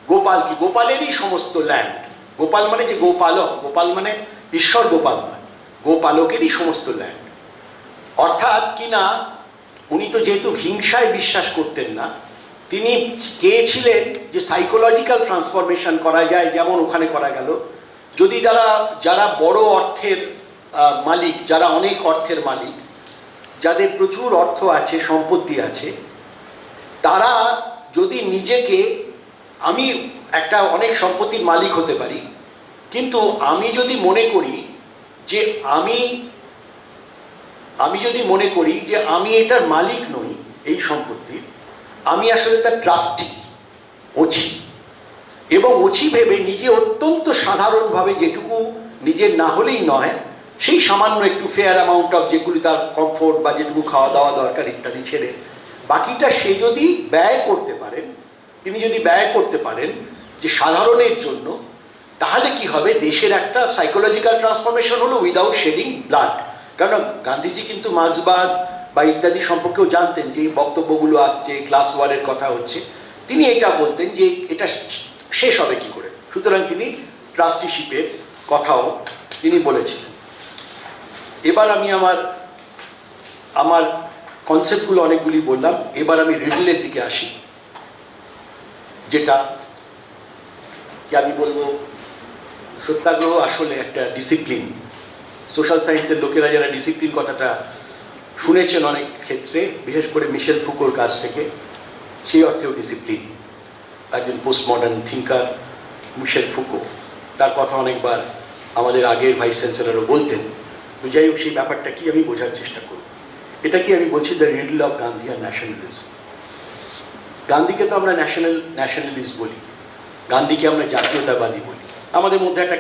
গোপাল কি? গোপালেরই সমস্ত ল্যান্ড। গোপাল মানে যে গোপালক, গোপাল মানে ঈশ্বর গোপাল নয়, গোপালকেরই সমস্ত ল্যান্ড। অর্থাৎ কিনা উনি তো যেহেতু হিংসায় বিশ্বাস করতেন না, তিনি চেয়েছিলেন যে সাইকোলজিক্যাল ট্রান্সফরমেশন করা যায়, যেমন ওখানে করা গেল। যদি যারা বড় অর্থের মালিক, যারা অনেক অর্থের মালিক, যাদের প্রচুর অর্থ আছে, সম্পত্তি আছে, তারা যদি নিজেকে, আমি একটা অনেক সম্পত্তির মালিক হতে পারি, কিন্তু আমি যদি মনে করি যে আমি এটার মালিক নই, এই সম্পত্তির, আমি আসলে তার ট্রাস্টি, ওছি, এবং ওছি ভেবে নিজে অত্যন্ত সাধারণভাবে যেটুকু নিজের না হলেই নয়, সেই সামান্য একটু ফেয়ার অ্যামাউন্ট অফ যেগুলি তার কমফোর্ট বা যেটুকু খাওয়া দাওয়া দরকার ইত্যাদি ছেড়ে বাকিটা সে যদি ব্যয় করতে পারেন, তিনি যদি ব্যয় করতে পারেন যে সাধারণের জন্য, তাহলে কি হবে? দেশের একটা সাইকোলজিক্যাল ট্রান্সফরমেশন হলো উইদাউট শেডিং ব্লাড। কারণ গান্ধীজি কিন্তু মার্ক্সবাদ বা ইত্যাদি সম্পর্কেও জানতেন যে এই বক্তব্যগুলো আসছে, ক্লাস ওয়ারের কথা হচ্ছে, তিনি এটা বলতেন যে এটা শেষ হবে কি করে। সুতরাং তিনি ট্রাস্টিশিপের কথাও তিনি বলেছিলেন। এবার আমি আমার কনসেপ্টগুলো অনেকগুলি বললাম, এবার আমি রিডলের দিকে আসি, যেটা কি আমি বলবো, সত্যাগ্রহ আসলে একটা ডিসিপ্লিন। সোশ্যাল সায়েন্সের লোকেরা যারা ডিসিপ্লিন কথাটা শুনেছেন অনেক ক্ষেত্রে, বিশেষ করে মিশেল ফুকোর কাছ থেকে, সেই অর্থেও ডিসিপ্লিন। একজন পোস্ট মডার্ন থিঙ্কার মিশেল ফুকো, তার কথা অনেকবার আমাদের আগের ভাইস চ্যান্সেলরও বলতেন। যাই হোক, সেই ব্যাপারটা কি আমি বোঝার চেষ্টা করব। এটা কি আমি বলছি দ্য রিডল অফ গান্ধী আর ন্যাশনালিজম। গান্ধীকে তো আমরা ন্যাশনালিস্ট বলি, গান্ধীকে আমরা জাতীয়তাবাদী বলি, আমাদের মধ্যে একটা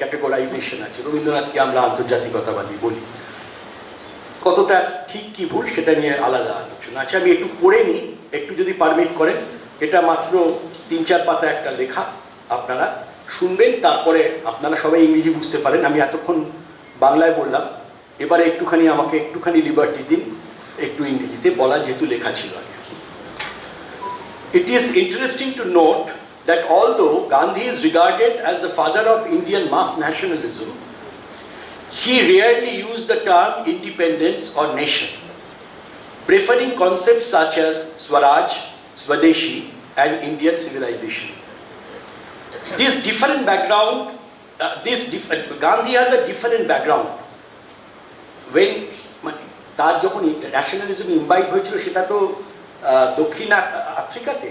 ক্যাটেগরাইজেশন আছে। রবীন্দ্রনাথকে আমরা আন্তর্জাতিকতাবাদী বলি। কতটা ঠিক কি ভুল সেটা নিয়ে আলাদা আলোচনা আছে। আমি একটু পড়ে নিই, একটু যদি পারমিট করেন। এটা মাত্র 3-4 পাতা একটা লেখা, আপনারা শুনবেন, তারপরে আপনারা সবাই ইংরেজি বুঝতে পারেন। আমি এতক্ষণ বাংলায় বললাম, এবারে আমাকে একটুখানি লিবার্টি দিন একটু ইংরেজিতে বলা, যেহেতু লেখা ছিল আগে। It is interesting to note that although Gandhi is regarded as the father of Indian mass nationalism, he rarely used the term independence or nation, preferring concepts such as Swaraj, Swadeshi, and Indian civilization. This different background, Gandhi has a different background. When তার যখন nationalism ইম্বাইব হয়েছিল, সেটা তো দক্ষিণ আফ্রিকাতে,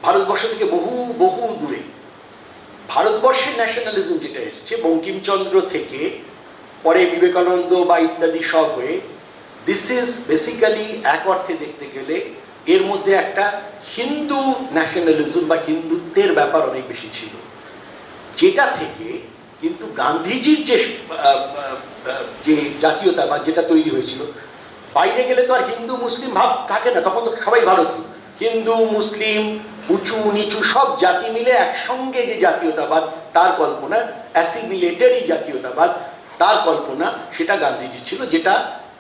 ভারতবর্ষ থেকে বহু দূরে। ভারতবর্ষের ন্যাশনালিজম যেটা এসছে বঙ্কিমচন্দ্র থেকে, পরে বিবেকানন্দ বা ইত্যাদি সব হয়ে, দিস ইজ বেসিক্যালি এক অর্থে দেখতে গেলে এর মধ্যে একটা হিন্দু ন্যাশনালিজম বা হিন্দুত্বের ব্যাপার অনেক বেশি ছিল, যেটা থেকে কিন্তু গান্ধীজির যে জাতীয়তাবাদ যেটা তৈরি হয়েছিল, বাইরে গেলে তো আর হিন্দু মুসলিম ভাব থাকে না, তখন তো সবাই ভারতীয়। হিন্দু মুসলিম উঁচু নিচু সব জাতি মিলে একসঙ্গে যে জাতীয়তাবাদ, তার কল্পনা, অ্যাসিমিলেটরি জাতীয়তাবাদ, তার কল্পনা, সেটা গান্ধীজি ছিল, যেটা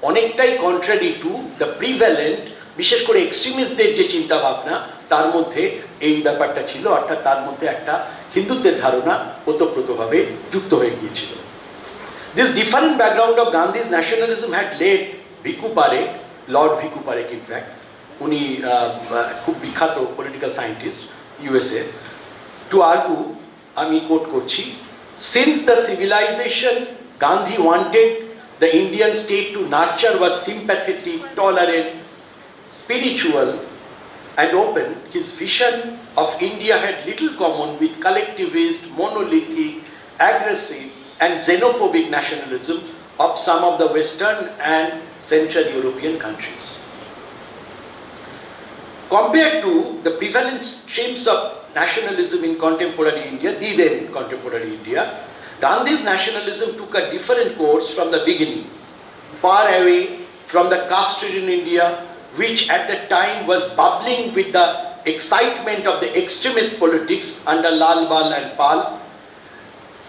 অনেকটাই কন্ট্রারি টু দ্য প্রিভ্যালেন্ট, বিশেষ করে এক্সট্রিমিস্টদের যে চিন্তা ভাবনা, তার মধ্যে এই ব্যাপারটা ছিল। অর্থাৎ তার মধ্যে একটা হিন্দুত্বের ধারণা ওতপ্রোতভাবে যুক্ত হয়ে গিয়েছিল। This different background of Gandhi's nationalism had led Bhikhu Parekh, Lord Bhikhu Parekh, in fact উনি খুব বিখ্যাত political scientist USA, to argue, আমি কোট করছি, since the civilization Gandhi wanted the Indian state to nurture was sympathetic, tolerant, spiritual and open, his vision of India had little common with collectivist, monolithic, aggressive and xenophobic nationalism of some of the Western and Central European countries. Compared to the prevalent streams of nationalism in contemporary India, then contemporary India, Gandhi's nationalism took a different course from the beginning, far away from the caste-ridden India, which at the time was bubbling with the excitement of the extremist politics under Lal Bal and Pal,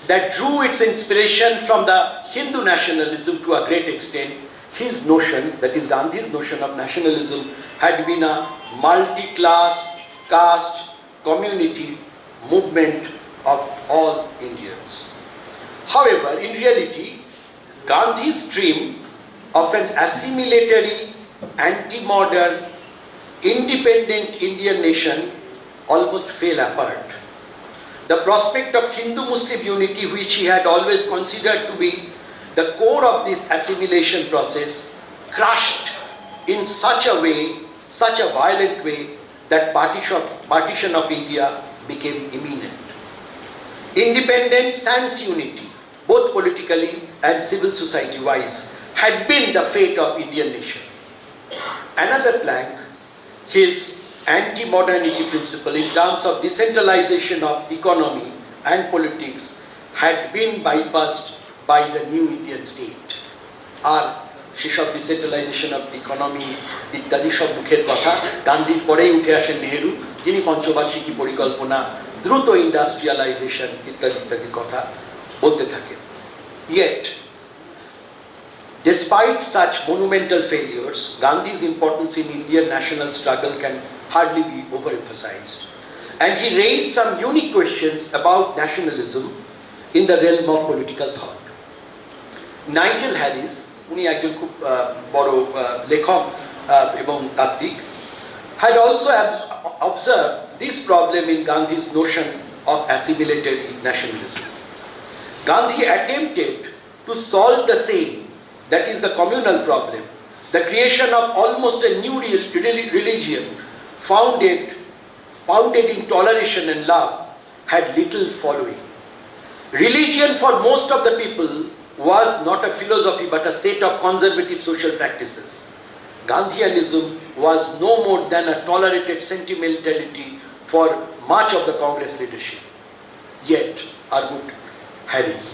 that drew its inspiration from the Hindu nationalism to a great extent. His notion, that is Gandhi's notion of nationalism, had been a multi-class, caste, community movement of all Indians. However, in reality, Gandhi's dream of an assimilatory, anti-modern, independent Indian nation almost fell apart. The prospect of Hindu-Muslim unity, which he had always considered to be the core of this assimilation process, crushed in such a way, such a violent way, that partition of India became imminent. Independence sans unity, both politically and civil society-wise, had been the fate of Indian nation. Another plank, his anti-modernity principle in terms of decentralization of economy and politics, had been bypassed by the new Indian state. আর সেসব decentralisation of economy ইত্যাদি সব মুখের কথা, গান্ধীর পরেই উঠে আসেন নেহেরু, যিনি পঞ্চবার্ষিকী পরিকল্পনা, দ্রুত ইন্ডাস্ট্রিয়ালাইজেশন ইত্যাদি ইত্যাদি কথা বলতে থাকেন। Yet, despite such monumental failures, Gandhi's importance in Indian national struggle can hardly be overemphasized. And he raised some unique questions about nationalism in the realm of political thought. Nigel Harris, উনি একজন খুব বড় লেখক এবং তাত্ত্বিক, had also observed this problem in Gandhi's notion of assimilatory nationalism. Gandhi attempted to solve the same, that is the communal problem, the creation of almost a new religion founded in toleration and love, had little following. Religion for most of the people was not a philosophy but a set of conservative social practices. Gandhianism was no more than a tolerated sentimentality for much of the Congress leadership. Yet, argued Harris,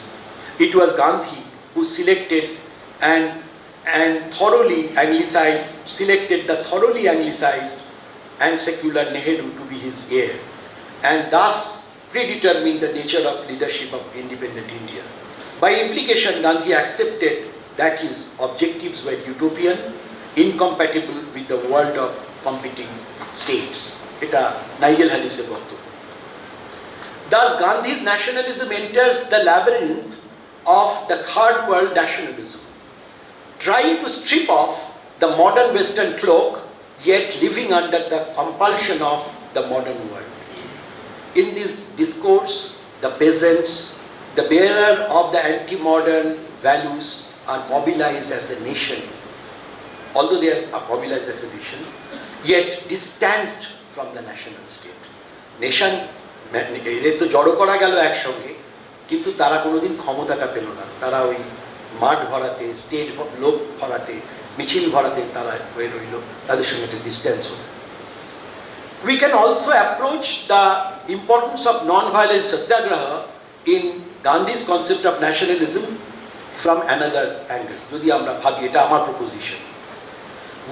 it was Gandhi who selected the thoroughly anglicized and secular Nehru to be his heir, and thus predetermined the nature of leadership of independent India. By implication, Gandhi accepted that his objectives were utopian, incompatible with the world of competing states. Eta Nigel Harris's বক্তব্য। Thus, Gandhi's nationalism enters the labyrinth of the third world nationalism, trying to strip off the modern Western cloak, yet living under the compulsion of the modern world. In this discourse, the peasants, the bearer of the anti-modern values, are mobilized as a nation. Although they are mobilized as a nation, yet distanced from the national state. Nation, এদের তো জড়ো করা গেল একসঙ্গে, কিন্তু তারা কোনোদিন ক্ষমতাটা পেল না। তারা ওই মাঠ ভরাতে, স্টেজ লোক ভরাতে, মিছিল ভরাতে তারা হয়ে রইল, তাদের সঙ্গে একটা ডিস্টেন্স হলো। We can also approach the importance of non-violent satyagraha in Gandhi's concept of nationalism from another angle. যদি আমরা ভাবি, এটা আমার proposition.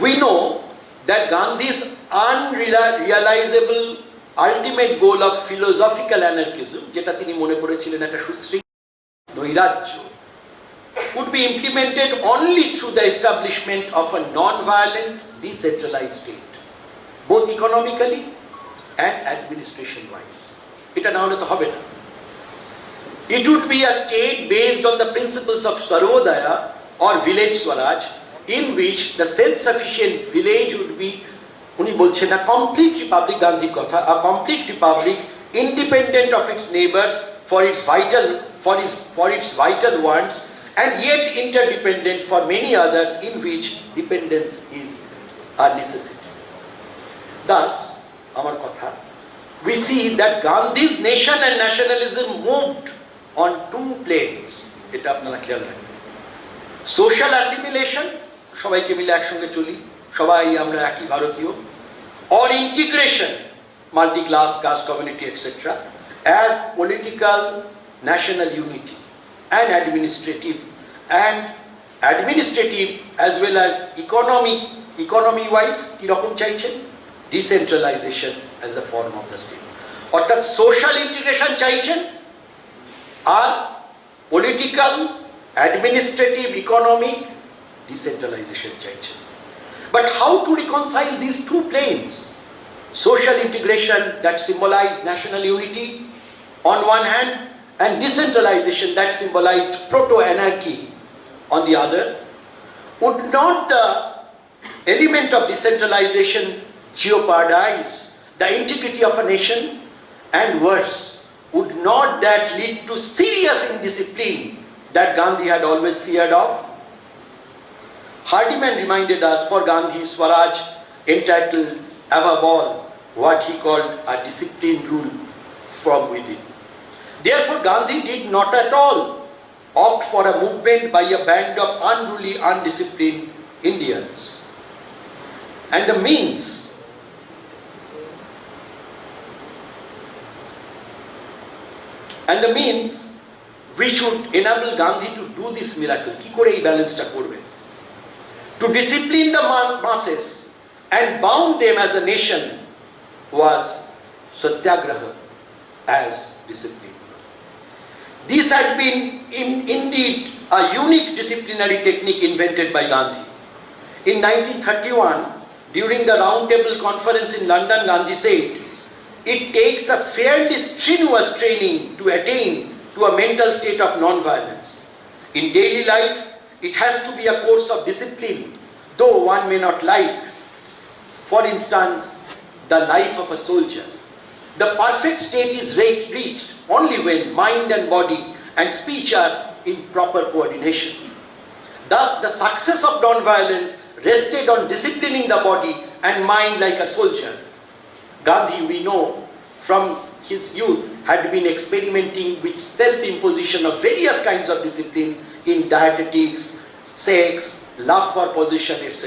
We know that Gandhi's unrealizable ultimate goal of philosophical anarchism, যেটা তিনি মনে করেছিলেন একটা সুশৃঙ্খল নৈরাজ্য, would be implemented only through the establishment of a non-violent, decentralized state, both economically and administration-wise. এটা না হলে তো হবে না। It would be a state based on the principles of Sarvodaya or village Swaraj, in which the self-sufficient village would be, উনি বলছেন a complete republic, গান্ধীর কথা, a complete republic independent of its neighbors for its vital wants, and yet interdependent for many others, in which dependence is a necessity. Thus, আমার কথা, we see that Gandhi's nation and nationalism moved on two planes. এটা আপনারা খেয়াল রাখবেন। Social assimilation, সবাইকে মিলে একসঙ্গে চলি, সবাই আমরা একই ভারতীয়, or integration, multi-class, caste, community, etc., as political national unity, and administrative as well as economy-wise কিরকম চাইছেন? Decentralization as a form of the state. অর্থাৎ social integration চাইছেন, আর political, administrative, economic decentralization চাইছেন। But how to reconcile these two planes? social integration that symbolized national unity on one hand, and decentralization that symbolized proto-anarchy on the other? Would not the element of decentralization jeopardize the integrity of a nation? And worse, would not that lead to serious indiscipline that Gandhi had always feared of? Hardiman reminded us, for Gandhi, Swaraj entitled above all what he called a disciplined rule from within. Therefore, Gandhi did not at all opt for a movement by a band of unruly, undisciplined Indians. And the means which would enable Gandhi to do this miracle, কি করে এই ব্যালেন্সটা করবেন? To discipline the masses and bound them as a nation was satyagraha as discipline. This had been indeed a unique disciplinary technique invented by Gandhi. In 1931, during the Round Table Conference in London, Gandhi said, "It takes a fairly strenuous training to attain to a mental state of non-violence. In daily life, it has to be a course of discipline, though one may not like. For instance, the life of a soldier. The perfect state is reached only when mind and body and speech are in proper coordination. Thus, the success of non-violence rested on disciplining the body and mind like a soldier." Gandhi, we know from his youth, had been experimenting with self-imposition of various kinds of discipline in dietetics, sex, love for possession, etc.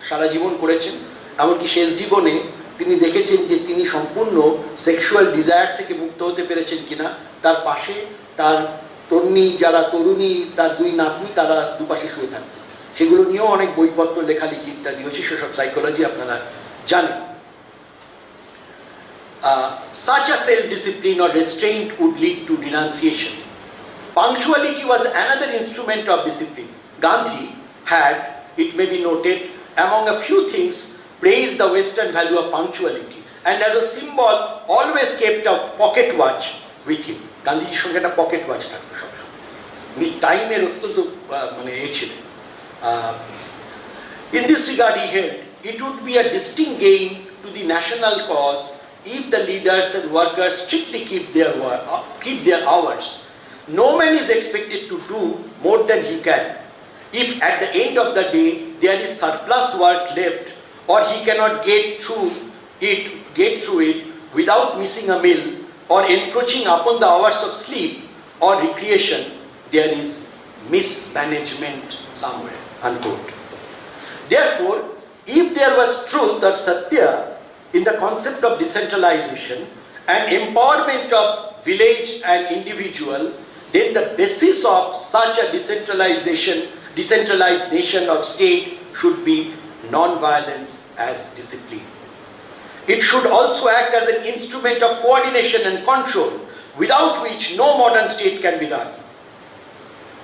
সারা জীবন করেছেন, এমনকি শেষ জীবনে তিনি দেখেছেন যে তিনি সম্পূর্ণ sexual desire থেকে মুক্ত হতে পেরেছেন কিনা। তার পাশে তার তরুণী তার দুই নাতনি, তারা দুপাশে শুয়ে থাকতেন। সেগুলো নিয়েও অনেক বইপত্র লেখালেখি ইত্যাদি হয়েছে, সেসব সাইকোলজি আপনারা জানেন। Such a self-discipline or restraint would lead to renunciation. Punctuality was another instrument of discipline. Gandhi had, it may be noted, among a few things, praised the Western value of punctuality, and as a symbol always kept a pocket watch with him. গান্ধীজির সঙ্গে একটা pocket watch থাকতো সবসময়, উনি টাইমের অত্যন্ত ছিলেন। In this regard, he held, it would be a distinct gain to the national cause if the leaders and workers strictly keep their hours. No man is expected to do more than he can. If at the end of the day there is surplus work left, or he cannot get through it without missing a meal or encroaching upon the hours of sleep or recreation, there is mismanagement somewhere, unquote. Therefore, if there was truth or satya in the concept of decentralization and empowerment of village and individual, then the basis of such a decentralized nation or state should be non-violence as discipline. It should also act as an instrument of coordination and control, without which no modern state can be run.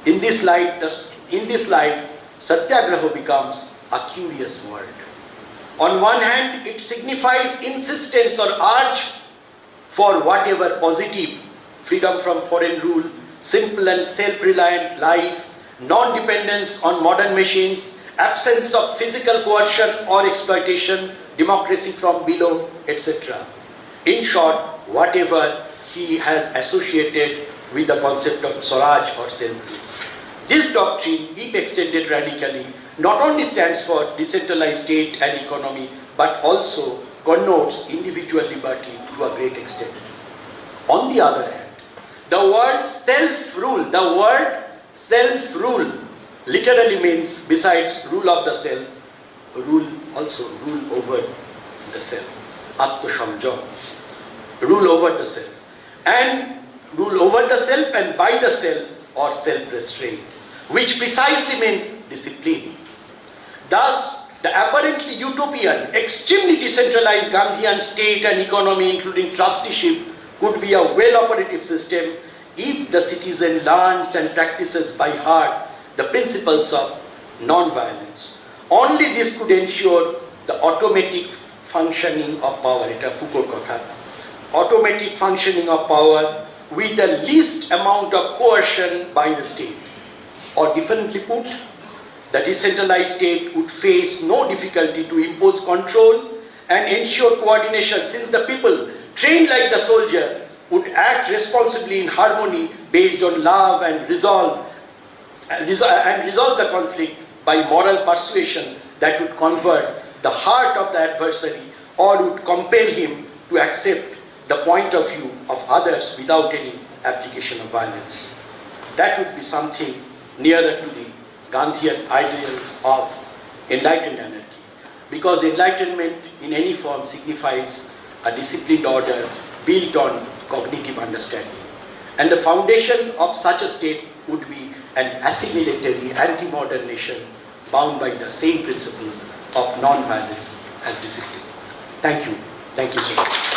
In this light, satyagraha becomes a curious word. On one hand, it signifies insistence or urge for whatever positive, freedom from foreign rule, simple and self-reliant life, non-dependence on modern machines, absence of physical coercion or exploitation, democracy from below, etc. In short, whatever he has associated with the concept of Swaraj or self-rule. This doctrine, if extended radically, not only stands for decentralized state and economy, but also connotes individual liberty to a great extent. On the other hand, the word self-rule literally means, besides rule of the self, rule over the self, atma-samjam, rule over the self, and by the self or self-restraint, which precisely means discipline. Thus, the apparently utopian, extremely decentralized Gandhian state and economy, including trusteeship, could be a well-operative system if the citizen learns and practices by heart the principles of non-violence. Only this could ensure the automatic functioning of power, এটা ফুকোর কথা, automatic functioning of power with the least amount of coercion by the state. Or differently put, the decentralized state would face no difficulty to impose control and ensure coordination, since the people, trained like the soldier, would act responsibly in harmony based on love and resolve the conflict by moral persuasion that would convert the heart of the adversary or would compel him to accept the point of view of others without any application of violence. That would be something nearer to the Gandhian ideal of enlightened anarchy, because enlightenment in any form signifies a disciplined order built on cognitive understanding. And the foundation of such a state would be an assimilatory, anti-modern nation bound by the same principle of non-violence as discipline. Thank you so much.